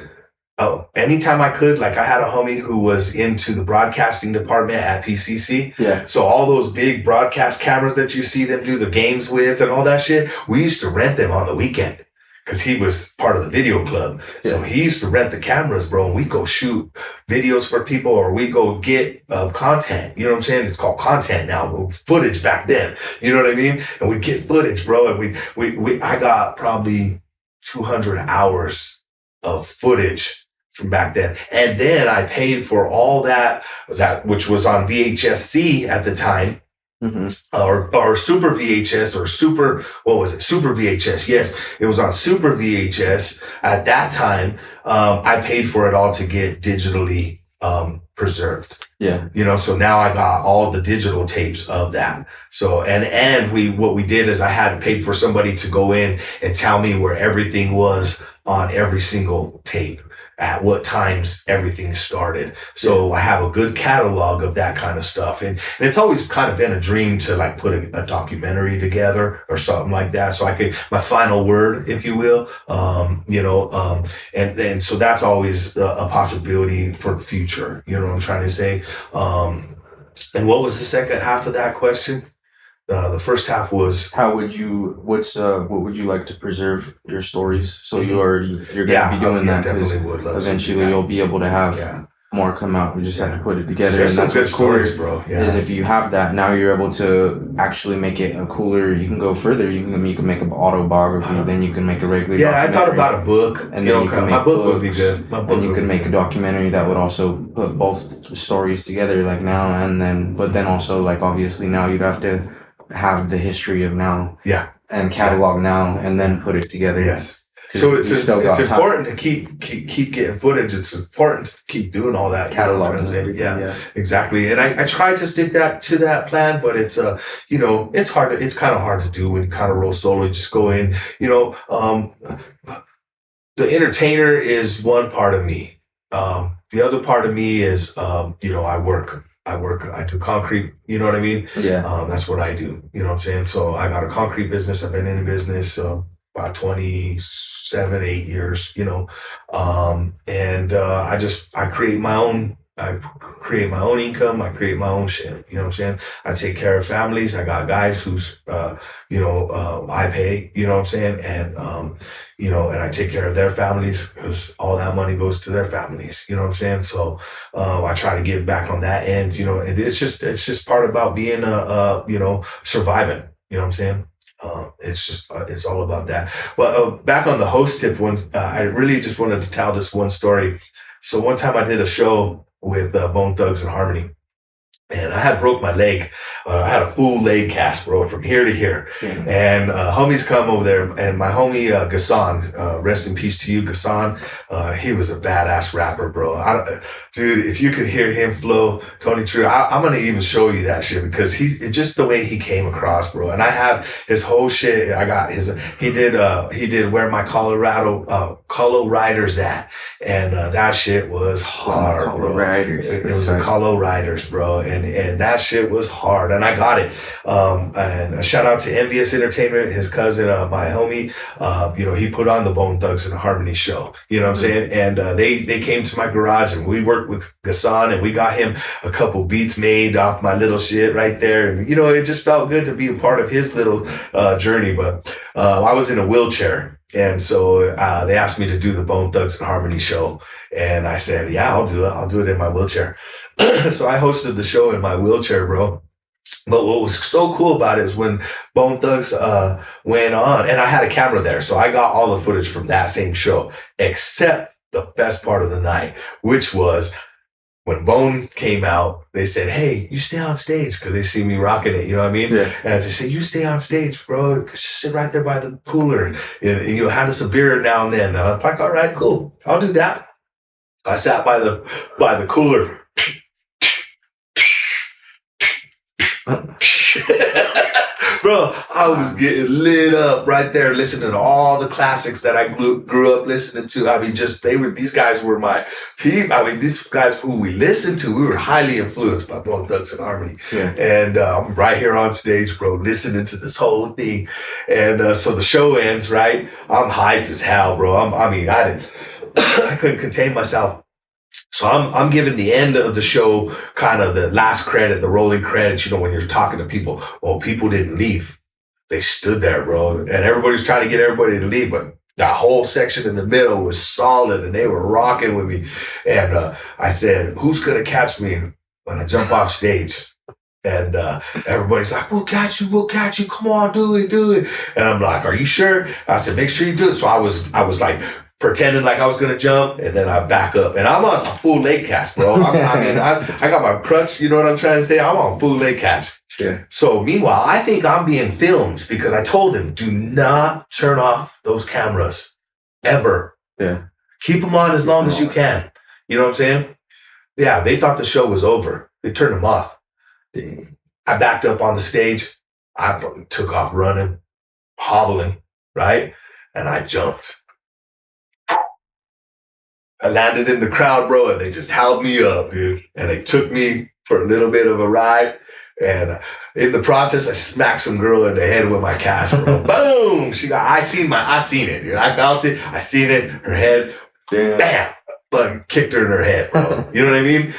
anytime I could, like I had a homie who was into the broadcasting department at PCC. Yeah. So all those big broadcast cameras that you see them do the games with and all that shit, we used to rent them on the weekend because he was part of the video club. Yeah. So he used to rent the cameras, bro, and we go shoot videos for people, or we go get content. You know what I'm saying? It's called content now, footage back then. You know what I mean? And we get footage, bro, and I got probably 200 hours of footage from back then. And then I paid for all that which was on VHS-C at the time, or Super VHS, or Super, what was it? Super VHS. Yes, it was on Super VHS at that time. I paid for it all to get digitally preserved. Yeah. You know, so now I got all the digital tapes of that. So, and what we did is I had paid for somebody to go in and tell me where everything was on every single tape, at what times everything started. So I have a good catalog of that kind of stuff. And it's always kind of been a dream to like put a documentary together or something like that. So I could, my final word, if you will, and so that's always a possibility for the future. You know what I'm trying to say? And what was the second half of that question? The first half was, what would you like to preserve your stories? So you're going to be doing that, because eventually you'll be able to have more come out. We just have to put it together. There's and that's some good what's cooler, stories, bro. Yeah. is if you have that, now you're able to actually make it a cooler. You can go further. You can make an autobiography. Then you can make a regular. Yeah, I thought about a book, and then you can make my book books, would be good. And you can make a documentary that would also put both stories together, like now and then. But then also, like, obviously now you'd have to have the history of now, and catalog now, and then put it together. Yes. So it's important to keep getting footage. It's important to keep doing all that catalog. Exactly. And I tried to stick to that plan, but it's it's hard. It's kind of hard to do when you kind of roll solo. You just go in. The entertainer is one part of me. The other part of me is I do concrete, you know what I mean? Yeah. That's what I do. You know what I'm saying? So I got a concrete business. I've been in the business about 27, 8 years, and I create my own income. I create my own shit. You know what I'm saying? I take care of families. I got guys who's, I pay, you know what I'm saying? And, and I take care of their families because all that money goes to their families. You know what I'm saying? So, I try to give back on that end, and it's just part about being, surviving, you know what I'm saying? It's all about that. But back on the host tip one, I really just wanted to tell this one story. So one time I did a show with Bone Thugs and Harmony, and I had broke my leg. I had a full leg cast, bro, from here to here. Yeah. And homies come over there, and my homie Gassan, rest in peace to you, Gassan. He was a badass rapper, bro. Dude, if you could hear him flow, Tony True, I'm gonna even show you that shit, because just the way he came across, bro. And I have his whole shit. I got he did Where My Collaborators At, and that shit was hard, bro. It was a Collaborators, bro, and that shit was hard, and I got it. And a shout out to Envious Entertainment, his cousin, my homie. He put on the Bone Thugs and Harmony show. You know what I'm saying? And they came to my garage, and we worked with Gassan, and we got him a couple beats made off my little shit right there. And it just felt good to be a part of his little journey. But I was in a wheelchair, and so they asked me to do the Bone Thugs and Harmony show, and I said, yeah, I'll do it. I'll do it in my wheelchair. So I hosted the show in my wheelchair, bro. But what was so cool about it is when Bone Thugs went on, and I had a camera there, so I got all the footage from that same show, except the best part of the night, which was when Bone came out. They said, "Hey, you stay on stage," because they see me rocking it. You know what I mean? Yeah. And they say, "You stay on stage, bro. Just sit right there by the cooler, and you hand us a beer now and then." And I'm like, "All right, cool. I'll do that." I sat by the cooler. Bro, I was getting lit up right there, listening to all the classics that I grew up listening to. I mean, these guys were my people. I mean, these guys who we listened to, we were highly influenced by Bone Thugs and Harmony. Yeah. And I'm right here on stage, bro, listening to this whole thing. And so the show ends, right? I'm hyped as hell, bro. I couldn't contain myself. So I'm giving the end of the show kind of the last credit, the rolling credits, you know, when you're talking to people. Well, people didn't leave. They stood there, bro. And everybody's trying to get everybody to leave, but that whole section in the middle was solid and they were rocking with me. And I said, "Who's going to catch me when I jump off stage?" And everybody's like, we'll catch you. Come on, do it. And I'm like, "Are you sure?" I said, "Make sure you do it." So I was like, pretending like I was going to jump, and then I back up. And I'm on a full leg cast, bro. I got my crutch, you know what I'm trying to say? I'm on full leg catch. Yeah. So meanwhile, I think I'm being filmed because I told him, do not turn off those cameras, ever. Yeah. Keep them on as long as you can. You know what I'm saying? Yeah, they thought the show was over. They turned them off. I backed up on the stage. I fucking took off running, hobbling, right? And I jumped. I landed in the crowd, bro, and they just held me up, dude. And they took me for a little bit of a ride. And in the process, I smacked some girl in the head with my cast, bro. Boom! I seen it, dude. I felt it. I seen it. Her head, bam! Fucking kicked her in her head, bro. You know what I mean?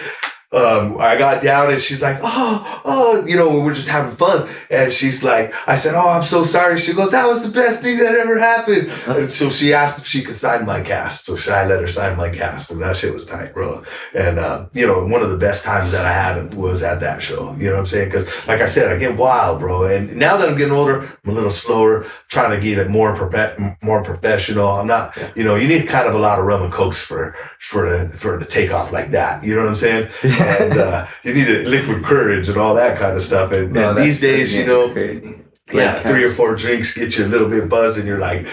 I got down and she's like, oh, you know, we're just having fun. And she's like, I said, "Oh, I'm so sorry." She goes, "That was the best thing that ever happened." And so she asked if she could sign my cast. So I let her sign my cast, and that shit was tight, bro. And, you know, one of the best times that I had was at that show. You know what I'm saying? Because like I said, I get wild, bro. And now that I'm getting older, I'm a little slower, trying to get it more professional. I'm not, you know, you need kind of a lot of rum and cokes for the takeoff like that. You know what I'm saying? And you need a liquid courage and all that kind of stuff. And these days, you know, yeah, 3 or 4 drinks get you a little bit buzzed, and you're like,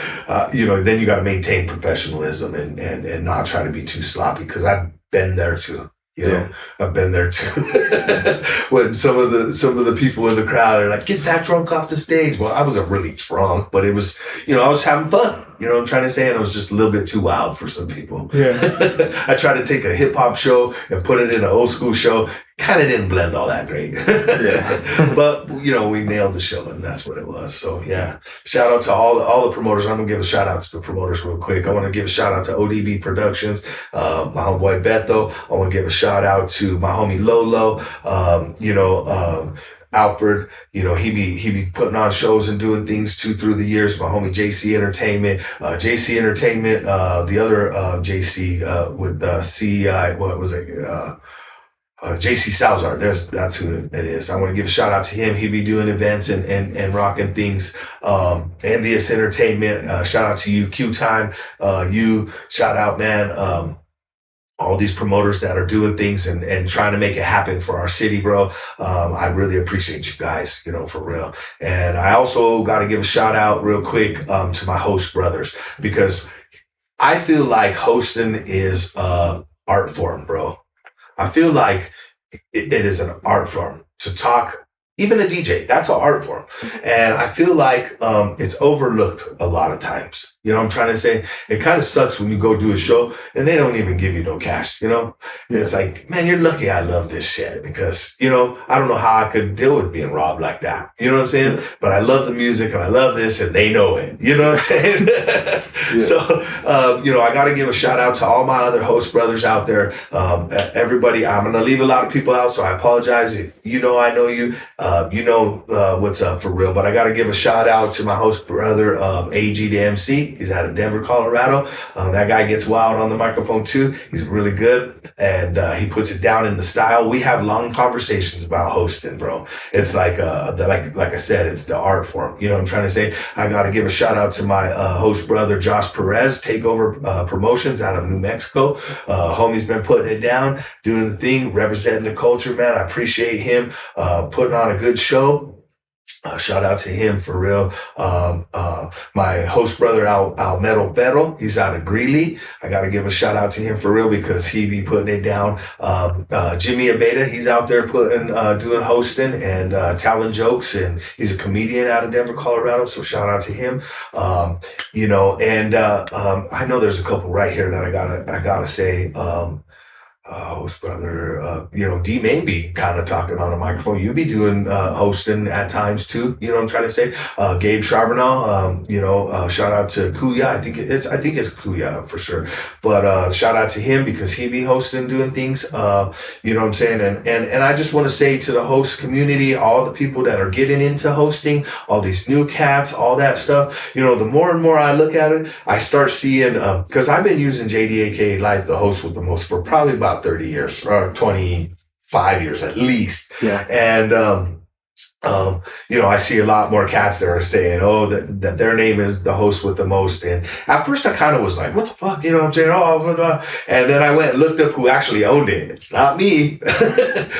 you know, then you got to maintain professionalism and not try to be too sloppy. Because I've been there too. You know, I've been there too. When some of the people in the crowd are like, "Get that drunk off the stage." Well, I wasn't really drunk, but it was, you know, I was having fun. You know what I'm trying to say? And it was just a little bit too wild for some people. Yeah. I tried to take a hip hop show and put it in an old school show. Kind of didn't blend all that great. Yeah. But, you know, we nailed the show, and that's what it was. So, yeah. Shout out to all the promoters. I'm going to give a shout out to the promoters real quick. I want to give a shout out to ODB Productions, my homeboy Beto. I want to give a shout out to my homie Lolo, Alfred, you know, he be putting on shows and doing things too through the years. My homie JC Entertainment, the other JC with CEI, what was it? JC Salzar, that's who it is. I want to give a shout out to him. He be doing events and rocking things. Envious Entertainment, shout out to you. Q Time, shout out, man. All these promoters that are doing things and trying to make it happen for our city, bro. I really appreciate you guys, you know, for real. And I also got to give a shout out real quick, to my host brothers, because I feel like hosting is art form, bro. I feel like it is an art form to talk. Even a DJ, that's an art form. And I feel like it's overlooked a lot of times. You know what I'm trying to say? It kind of sucks when you go do a show and they don't even give you no cash, you know? And it's like, man, you're lucky I love this shit because, you know, I don't know how I could deal with being robbed like that. You know what I'm saying? But I love the music and I love this and they know it. You know what I'm saying? Yeah. So, you know, I got to give a shout out to all my other host brothers out there. Everybody, I'm going to leave a lot of people out, so I apologize if you know I know you. What's up for real. But I got to give a shout out to my host brother, AG the MC. He's out of Denver, Colorado. That guy gets wild on the microphone too. He's really good, and he puts it down in the style. We have long conversations about hosting, bro. It's like I said, it's the art form. You know what I'm trying to say? I got to give a shout out to my host brother Josh Perez, Takeover Promotions out of New Mexico. Homie's been putting it down, doing the thing, representing the culture, man. I appreciate him putting on a good show. Shout out to him for real. My host brother Almedo Perro, he's out of Greeley. I got to give a shout out to him for real because he be putting it down. Jimmy Abeda, he's out there doing hosting and telling jokes, and he's a comedian out of Denver, Colorado. So shout out to him. I know there's a couple right here that I gotta say. Host brother, D Main be kind of talking on the microphone. You be doing hosting at times too. You know what I'm trying to say? Gabe Charbonneau, shout out to Kuya. I think it's Kuya for sure. But shout out to him because he be hosting, doing things. You know what I'm saying? And I just want to say to the host community, all the people that are getting into hosting, all these new cats, all that stuff. The more and more I look at it, I start seeing because I've been using JDAK Live, the host with the most, for probably about 30 years or 25 years at least. Yeah. And, I see a lot more cats that are saying, that their name is the host with the most. And at first I kind of was like, what the fuck? You know what I'm saying? Oh, blah, blah. And then I went and looked up who actually owned it. It's not me.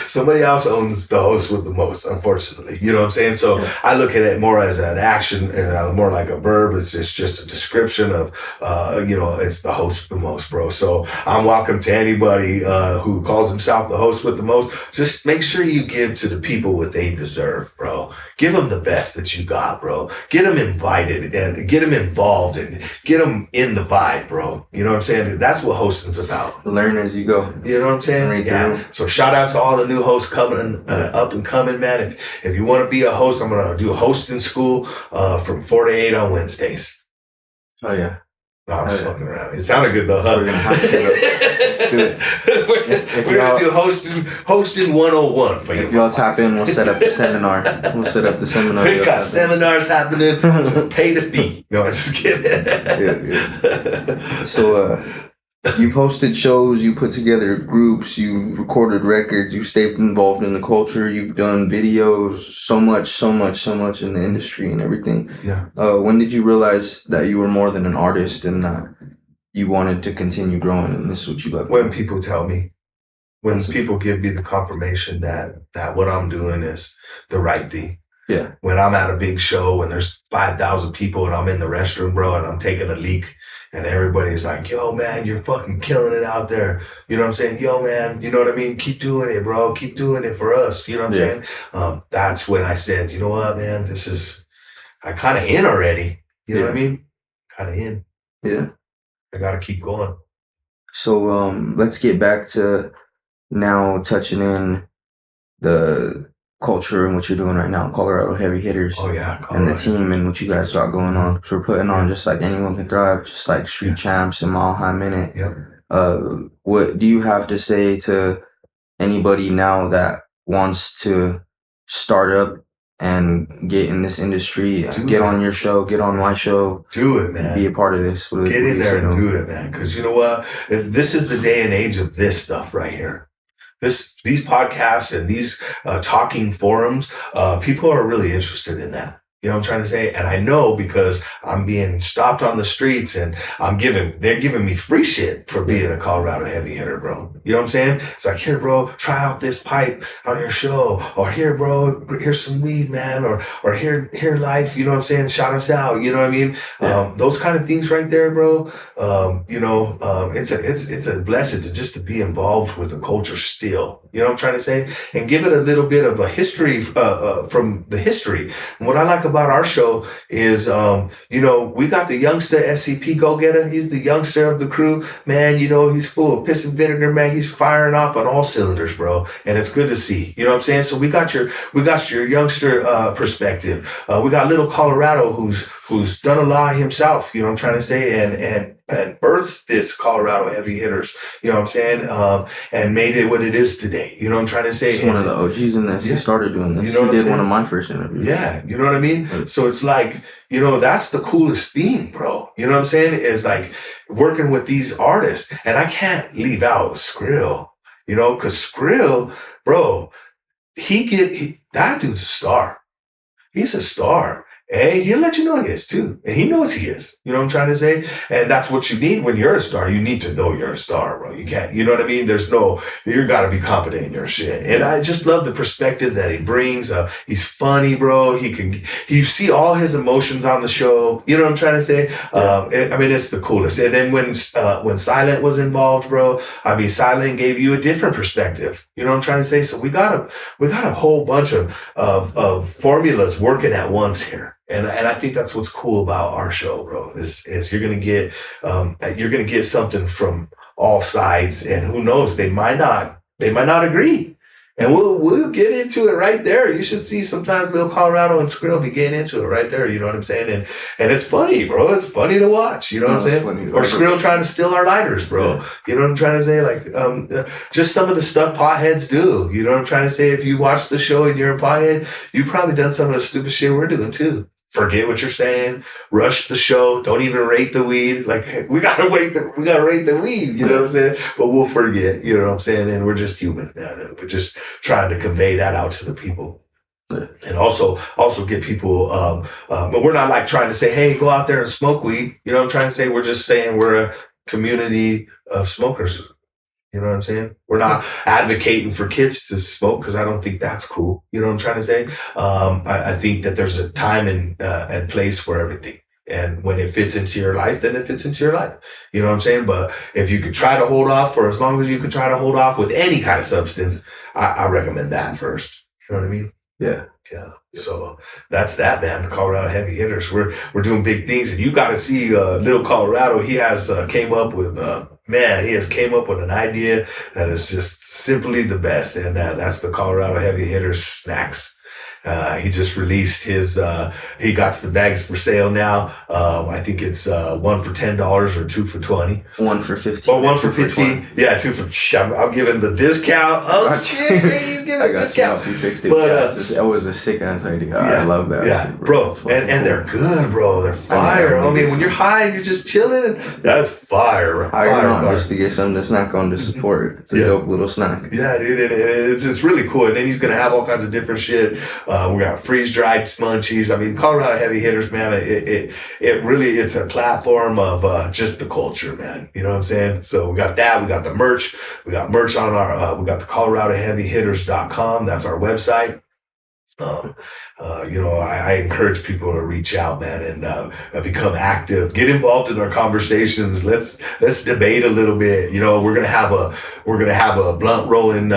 Somebody else owns the host with the most, unfortunately. You know what I'm saying? So yeah. I look at it more as an action and more like a verb. It's just a description of, it's the host with the most, bro. So I'm welcome to anybody who calls himself the host with the most. Just make sure you give to the people what they deserve, bro. Give them the best that you got, bro. Get them invited and get them involved and get them in the vibe, bro. You know what I'm saying? That's what hosting's about. Learn as you go. You know what I'm saying? Yeah. So shout out to all the new hosts coming up and coming, man. If you want to be a host, I'm going to do a hosting school from 4 to 8 on Wednesdays. Oh, yeah. No, I'm just fucking around. It sounded good though, huh? We're going to have to. Let's do it. We're going to do hosting 101 for you. If y'all tap in, we'll set up the seminar. We got seminars happening. Just pay the fee. No, I'm just kidding. Yeah. So, you've hosted shows, you put together groups, you've recorded records, you've stayed involved in the culture, you've done videos, so much in the industry and everything. Yeah. When did you realize that you were more than an artist and that you wanted to continue growing and this is what you love? When people tell me, when people give me the confirmation that what I'm doing is the right thing. Yeah. When I'm at a big show and there's 5,000 people and I'm in the restroom, bro, and I'm taking a leak. And everybody's like, yo, man, you're fucking killing it out there. You know what I'm saying? Yo, man, you know what I mean? Keep doing it, bro. Keep doing it for us. You know what I'm saying? That's when I said, you know what, man, I kind of in already. You know what I mean? Kind of in. Yeah. I got to keep going. So let's get back to now touching in the culture and what you're doing right now, Colorado Heavy Hitters. Oh yeah, Colorado. And the team and what you guys got going on. So we're putting on just like Anyone Can Thrive, just like Street Champs and Mile High Minute. Yep. What do you have to say to anybody now that wants to start up and get in this industry? Get on your show, get on my show. Do it, man. Be a part of this. Get in there and do it, man. Because you know what? This is the day and age of this stuff right here. These podcasts and these talking forums, people are really interested in that. You know what I'm trying to say? And I know because I'm being stopped on the streets and they're giving me free shit for being a Colorado heavy hitter, bro. You know what I'm saying? It's like, here, bro, try out this pipe on your show. Or here, bro, here's some weed, man. Or here, life, you know what I'm saying? Shout us out. You know what I mean? Yeah. Those kind of things right there, bro. It's a blessing to be involved with the culture still. You know what I'm trying to say? And give it a little bit of a history, from the history. And what I like about our show is, we got the youngster SCP go-getter. He's the youngster of the crew, man. He's full of piss and vinegar, man. He's firing off on all cylinders, bro. And it's good to see. You know what I'm saying? So we got your youngster perspective. We got little Colorado who's done a lot himself. You know what I'm trying to say? and birthed this Colorado Heavy Hitters, you know what I'm saying? And made it what it is today. You know what I'm trying to say? He's one of the OGs in this. He started doing this. You know, he did one of my first interviews. Yeah, you know what I mean? So it's like, you know, that's the coolest thing, bro. You know what I'm saying? Is like working with these artists. And I can't leave out Skrill, you know, because Skrill, bro, that dude's a star. He's a star. Hey, he'll let you know he is too. And he knows he is. You know what I'm trying to say? And that's what you need when you're a star. You need to know you're a star, bro. You can't, you know what I mean? You gotta be confident in your shit. And I just love the perspective that he brings. He's funny, bro. You see all his emotions on the show. You know what I'm trying to say? I mean, it's the coolest. And then when Silent was involved, bro, I mean, Silent gave you a different perspective. You know what I'm trying to say? So we got a whole bunch of formulas working at once here. And I think that's what's cool about our show, bro, is you're going to get something from all sides, and who knows, they might not agree. And we'll get into it right there. You should see sometimes Lil Colorado and Skrill be getting into it right there. You know what I'm saying? And it's funny, bro. It's funny to watch. You know what I'm saying? Funny. Or Skrill trying to steal our lighters, bro. Yeah. You know what I'm trying to say? Like, just some of the stuff potheads do. You know what I'm trying to say? If you watch the show and you're a pothead, you've probably done some of the stupid shit we're doing too. Forget what you're saying. Rush the show. Don't even rate the weed. Like, we gotta rate the weed. You know what I'm saying? But we'll forget. You know what I'm saying? And we're just human, man. We're just trying to convey that out to the people, and also get people. But we're not like trying to say, hey, go out there and smoke weed. You know what I'm trying to say? We're just saying we're a community of smokers. You know what I'm saying? We're not advocating for kids to smoke because I don't think that's cool. You know what I'm trying to say? I think that there's a time and place for everything. And when it fits into your life, then it fits into your life. You know what I'm saying? But if you could try to hold off for as long as you can try to hold off with any kind of substance, I recommend that first. You know what I mean? Yeah. Yeah. So that's that, man. The Colorado Heavy Hitters. We're doing big things, and you got to see Little Colorado. He has came up with an idea that is just simply the best, and that's the Colorado Heavy Hitters snacks. He just released his, he got the bags for sale now. I think it's, one for $10 or two for $20. One for 15. Oh, one for 15. Yeah, two for, I'm giving the discount. Oh shit, he's giving a discount. You fixed it. But, it was a sick ass idea. Yeah, I love that. Yeah, shit, bro. And they're good, bro. They're fire. I mean, when you're high and you're just chilling, that's fire. Fire. Just to get something to snack on to support. It's a dope little snack. Yeah, dude. And it's really cool. And then he's going to have all kinds of different shit. We got freeze-dried munchies. I mean, Colorado Heavy Hitters, man, it really, it's a platform of just the culture, man. You know what I'm saying? So we got that. We got the merch. We got merch on we got the ColoradoHeavyHitters.com. That's our website. I encourage people to reach out, man, and become active, get involved in our conversations. Let's debate a little bit. You know, we're gonna have a blunt rolling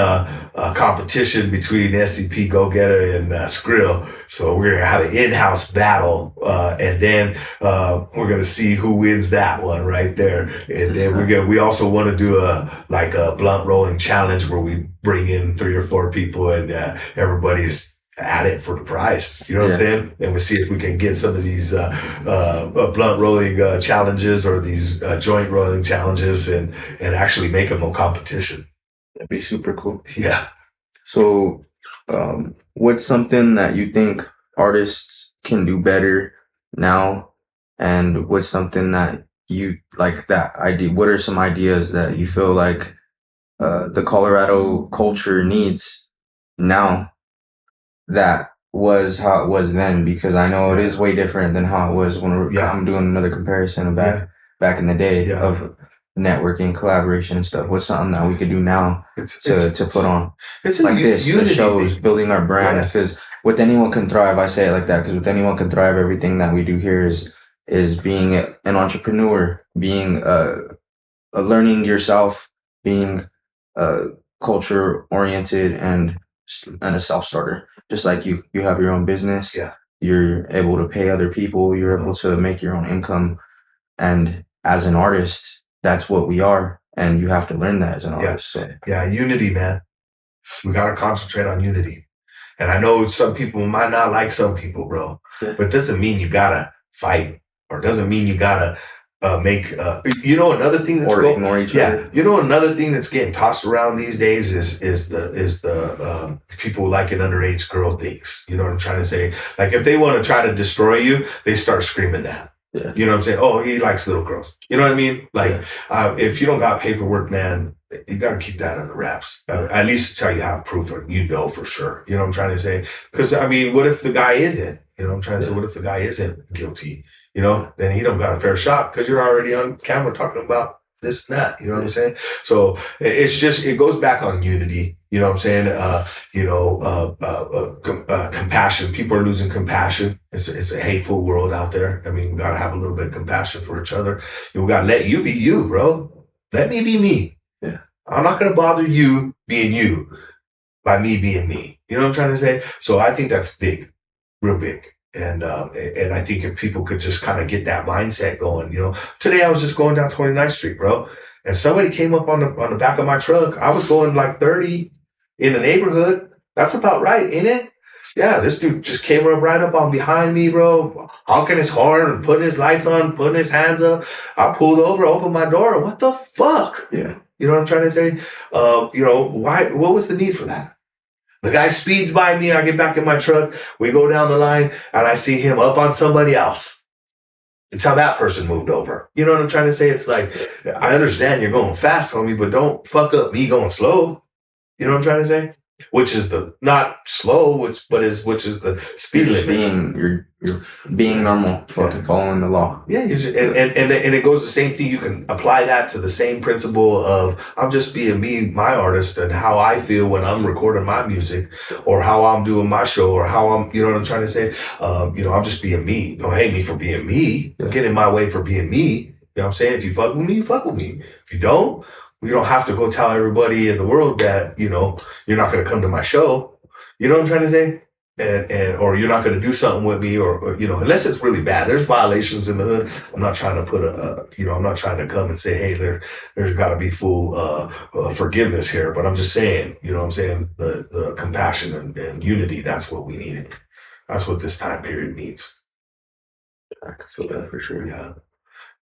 competition between SCP Go Getter and Skrill. So we're gonna have an in-house battle, and then we're gonna see who wins that one right there. And then we also want to do a blunt rolling challenge where we bring in 3 or 4 people and everybody's at it for the price. You know what I'm saying? And we see if we can get some of these blunt rolling challenges or these joint rolling challenges and actually make them a competition. That'd be super cool. Yeah. So what's something that you think artists can do better now, and what's something that you like that idea? What are some ideas that you feel like the Colorado culture needs now that was how it was then? Because I know it is way different than how it was when I'm doing another comparison of back in the day of networking, collaboration and stuff. What's something that we could do now to put on? It's like this, the shows, building our brand. Because with Anyone Can Thrive, I say it like that, because with Anyone Can Thrive, everything that we do here is being an entrepreneur, being learning yourself, being culture oriented and a self-starter. Just like you have your own business, you're able to pay other people, you're able to make your own income. And as an artist, that's what we are. And you have to learn that as an artist. So. Yeah, unity, man. We got to concentrate on unity. And I know some people might not like some people, bro. But it doesn't mean you got to fight, or doesn't mean you got to make another thing that's or ignore each other. Another thing that's getting tossed around these days is the people liking underage girl things. You know what I'm trying to say? Like if they want to try to destroy you, they start screaming that. Yeah. You know what I'm saying? Oh, he likes little girls. You know what I mean? Like if you don't got paperwork, man, you got to keep that under wraps. At least tell you have proof, or for sure. You know what I'm trying to say? Because I mean, what if the guy isn't? You know what I'm trying to say? What if the guy isn't guilty? You know, then he don't got a fair shot because you're already on camera talking about this and that. You know what I'm saying? So it's just, it goes back on unity. You know what I'm saying? Compassion. People are losing compassion. It's a hateful world out there. I mean, we got to have a little bit of compassion for each other. We got to let you be you, bro. Let me be me. Yeah. I'm not going to bother you being you by me being me. You know what I'm trying to say? So I think that's big, real big. And I think if people could just kind of get that mindset going, today I was just going down 29th Street, bro, and somebody came up on the back of my truck. I was going like 30 in the neighborhood. That's about right, ain't it? Yeah, this dude just came up right up on behind me, bro, honking his horn and putting his lights on, putting his hands up. I pulled over, opened my door. What the fuck? Yeah. You know what I'm trying to say? Why? What was the need for that? The guy speeds by me. I get back in my truck. We go down the line and I see him up on somebody else until that person moved over. You know what I'm trying to say? It's like, I understand you're going fast, homie, but don't fuck up me going slow. You know what I'm trying to say? Which is the not slow, which is the speed limit. You're being normal, fucking following the law. Yeah, and it goes the same thing. You can apply that to the same principle of I'm just being me, my artist, and how I feel when I'm recording my music, or how I'm doing my show, or how I'm, you know what I'm trying to say? I'm just being me. Don't hate me for being me. Yeah. Get in my way for being me. You know what I'm saying? If you fuck with me, you fuck with me. If you don't, we don't have to go tell everybody in the world that, you're not going to come to my show. You know what I'm trying to say? Or you're not going to do something with me, or unless it's really bad. There's violations in the hood. I'm not trying to put I'm not trying to come and say, hey, there's got to be full forgiveness here. But I'm just saying, you know what I'm saying? The compassion and unity, that's what we needed. That's what this time period needs. I can feel that for sure. Yeah.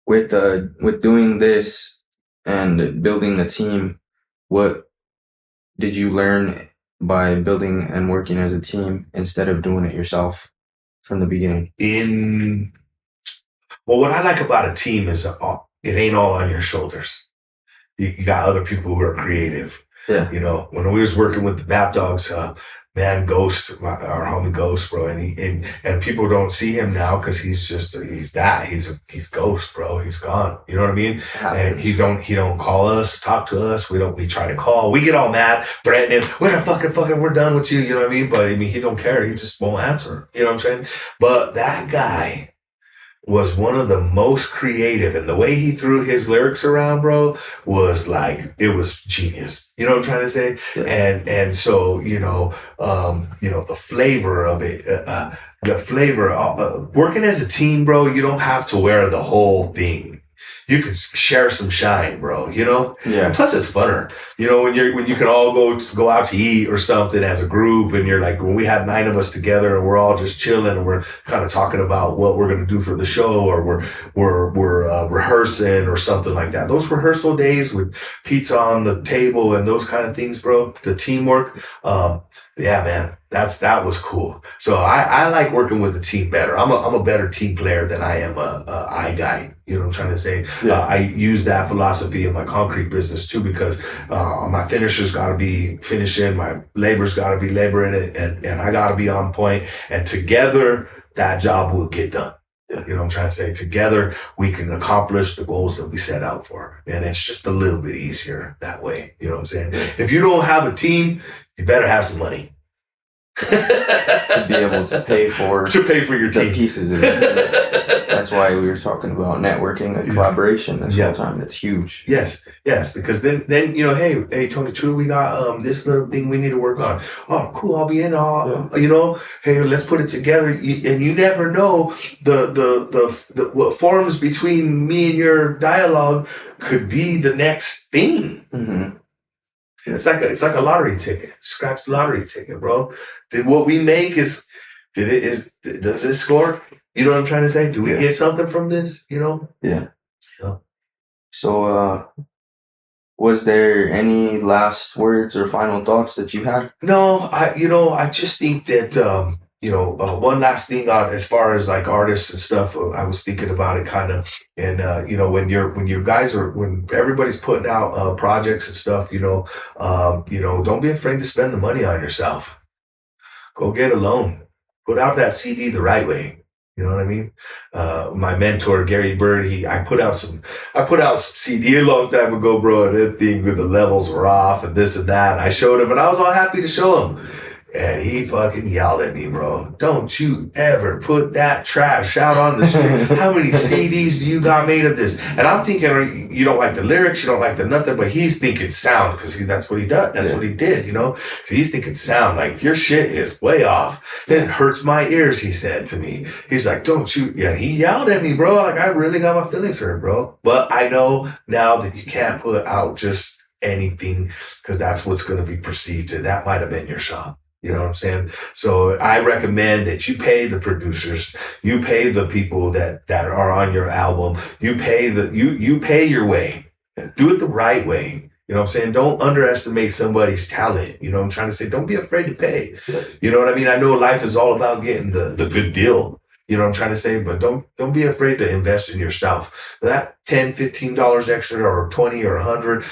With doing this and building a team, what did you learn by building and working as a team instead of doing it yourself from the beginning? What I like about a team is it ain't all on your shoulders. You got other people who are creative. Yeah. When we was working with the Bap Dogs, man, Ghost, our homie Ghost, bro, and people don't see him now because he's Ghost, bro. He's gone. You know what I mean? And he don't call us, talk to us. We try to call. We get all mad, threatening. We're done with you. You know what I mean? But I mean, he don't care. He just won't answer. You know what I'm saying? But that guy was one of the most creative, and the way he threw his lyrics around, bro, was like, it was genius. You know what I'm trying to say? Yeah. And so, the flavor of it, working as a team, bro, you don't have to wear the whole thing. You can share some shine, bro, Yeah. Plus it's funner, when you can all go out to eat or something as a group, and you're like, when we had 9 of us together and we're all just chilling and we're kind of talking about what we're going to do for the show, or we're rehearsing or something like that. Those rehearsal days with pizza on the table and those kind of things, bro, the teamwork, yeah, man, that was cool. So I like working with the team better. I'm a better team player than I am a I guy. You know what I'm trying to say? Yeah. I use that philosophy in my concrete business too, because my finishers got to be finishing, my labor's got to be laboring it, and I got to be on point. And together, that job will get done. Yeah. You know what I'm trying to say? Together, we can accomplish the goals that we set out for. And it's just a little bit easier that way. You know what I'm saying? Yeah. If you don't have a team, you better have some money. To be able to pay for your team. Pieces of it. That's why we were talking about networking and collaboration this whole time. It's huge. Yes, because then hey Tony True, we got this little thing we need to work on. Oh, cool, I'll be in. Hey, let's put it together. And you never know the what forms between me and your dialogue could be the next thing. Mm-hmm. It's like a lottery ticket. Scratch the lottery ticket, bro. Did what we make does it score? You know what I'm trying to say? Do we get something from this? Yeah. Yeah. So, was there any last words or final thoughts that you had? No, I just think that, one last thing on as far as like artists and stuff, I was thinking about it kind of, and when everybody's putting out projects and stuff, don't be afraid to spend the money on yourself. Go get a loan. Put out that CD the right way. You know what I mean? My mentor Gary Bird, I put out some CD a long time ago, bro. And that thing with the levels were off and this and that. And I showed him, and I was all happy to show him. And he fucking yelled at me, bro. Don't you ever put that trash out on the street. How many CDs do you got made of this? And I'm thinking, you don't like the lyrics, you don't like the nothing, but he's thinking sound because that's what he does. That's what he did, So he's thinking sound. Like, your shit is way off. It hurts my ears, he said to me. He's like, don't you? Yeah, he yelled at me, bro. Like, I really got my feelings hurt, bro. But I know now that you can't put out just anything because that's what's going to be perceived. And that might have been your shot. You know what I'm saying? So I recommend that you pay the producers, you pay the people that are on your album, you pay you pay your way. Do it the right way. You know what I'm saying? Don't underestimate somebody's talent. You know what I'm trying to say? Don't be afraid to pay. You know what I mean? I know life is all about getting the good deal. You know what I'm trying to say? But don't be afraid to invest in yourself. That $10, $15 extra or 20 or 100,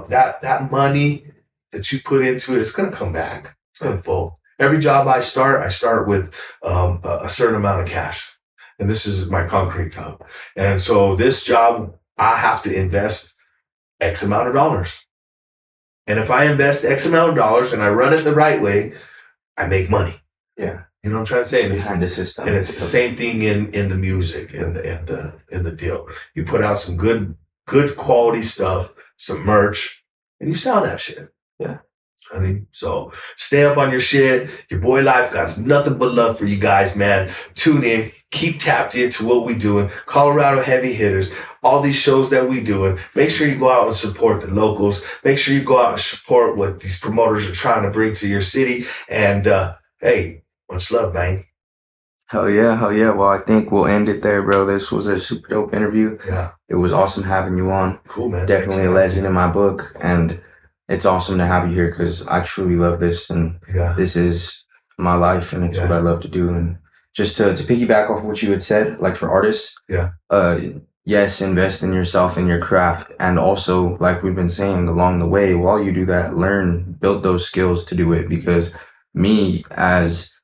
that money that you put into it, it's gonna come back. It's gonna fold. Every job I start with a certain amount of cash. And this is my concrete job. And so this job, I have to invest X amount of dollars. And if I invest X amount of dollars and I run it the right way, I make money. Yeah. You know what I'm trying to say? And Behind the system. And it's the same thing in the music and the deal. You put out some good quality stuff, some merch, and you sell that shit. Yeah. I mean, so stay up on your shit. Your boy Life got nothing but love for you guys, man. Tune in. Keep tapped into what we doing. Colorado Heavy Hitters. All these shows that we doing. Make sure you go out and support the locals. Make sure you go out and support what these promoters are trying to bring to your city. And hey, much love, man. Hell yeah, hell yeah. Well, I think we'll end it there, bro. This was a super dope interview. Yeah. It was awesome having you on. Cool, man. Definitely a legend in my book. And it's awesome to have you here because I truly love this. And this is my life and it's what I love to do. And just to piggyback off what you had said, like for artists, yes, invest in yourself and your craft. And also, like we've been saying along the way, while you do that, build those skills to do it. Because me as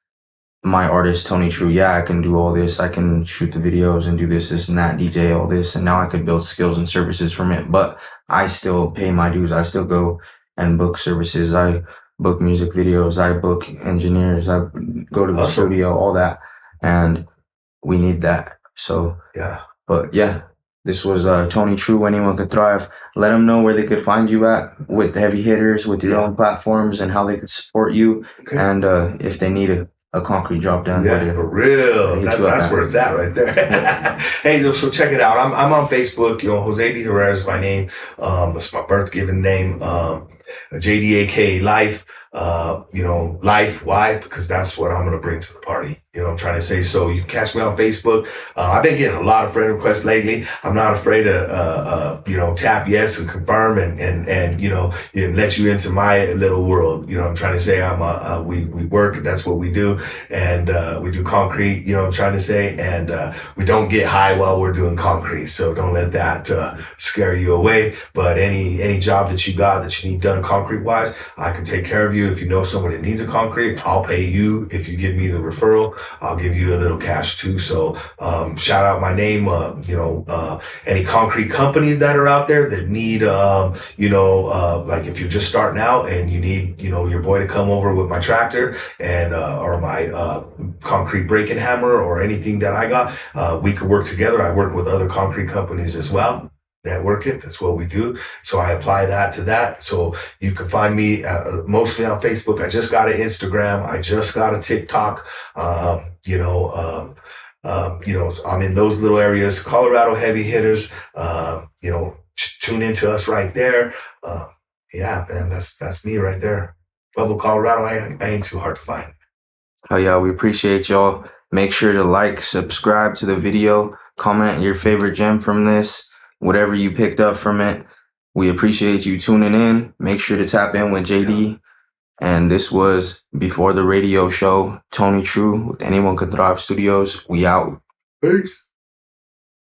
my artist, Tony True, I can do all this. I can shoot the videos and do this and that, DJ, all this. And now I could build skills and services from it. But I still pay my dues. I still go and book services. I book music videos. I book engineers. I go to the studio, all that. And we need that. So, this was Tony True, Anyone Could Thrive. Let them know where they could find you at with the Heavy Hitters, with your own platforms and how they could support you. Okay. And if they need a concrete job done. Yeah, for real. That's where it's at right there. Hey, so check it out. I'm on Facebook. Jose Deherrera is my name. It's my birth given name. JDAK Life. Life. Why? Because that's what I'm going to bring to the party. You know what I'm trying to say? So you can catch me on Facebook. I've been getting a lot of friend requests lately. I'm not afraid to, tap yes and confirm and let you into my little world. You know what I'm trying to say? We work. That's what we do. And, we do concrete, you know what I'm trying to say? And, we don't get high while we're doing concrete. So don't let that, scare you away. But any job that you got that you need done concrete wise, I can take care of you. If you know someone that needs a concrete, I'll pay you. If you give me the referral, I'll give you a little cash too. So, shout out my name, any concrete companies that are out there that need, like if you're just starting out and you need, your boy to come over with my tractor and, or my, concrete breaking hammer or anything that I got, we could work together. I work with other concrete companies as well. Networking, that's what we do. So I apply that to that. So you can find me mostly on Facebook. I just got an Instagram. I just got a TikTok. I'm in those little areas. Colorado Heavy Hitters. Tune into us right there. Man, that's me right there. Bubble, Colorado. I ain't too hard to find. Oh yeah, we appreciate y'all. Make sure to like, subscribe to the video, comment your favorite gem from this. whatever you picked up from it. We appreciate you tuning in. Make sure to tap in with JD. And this was Before the Radio Show, Tony True with Anyone Could Thrive Studios. We out. Peace.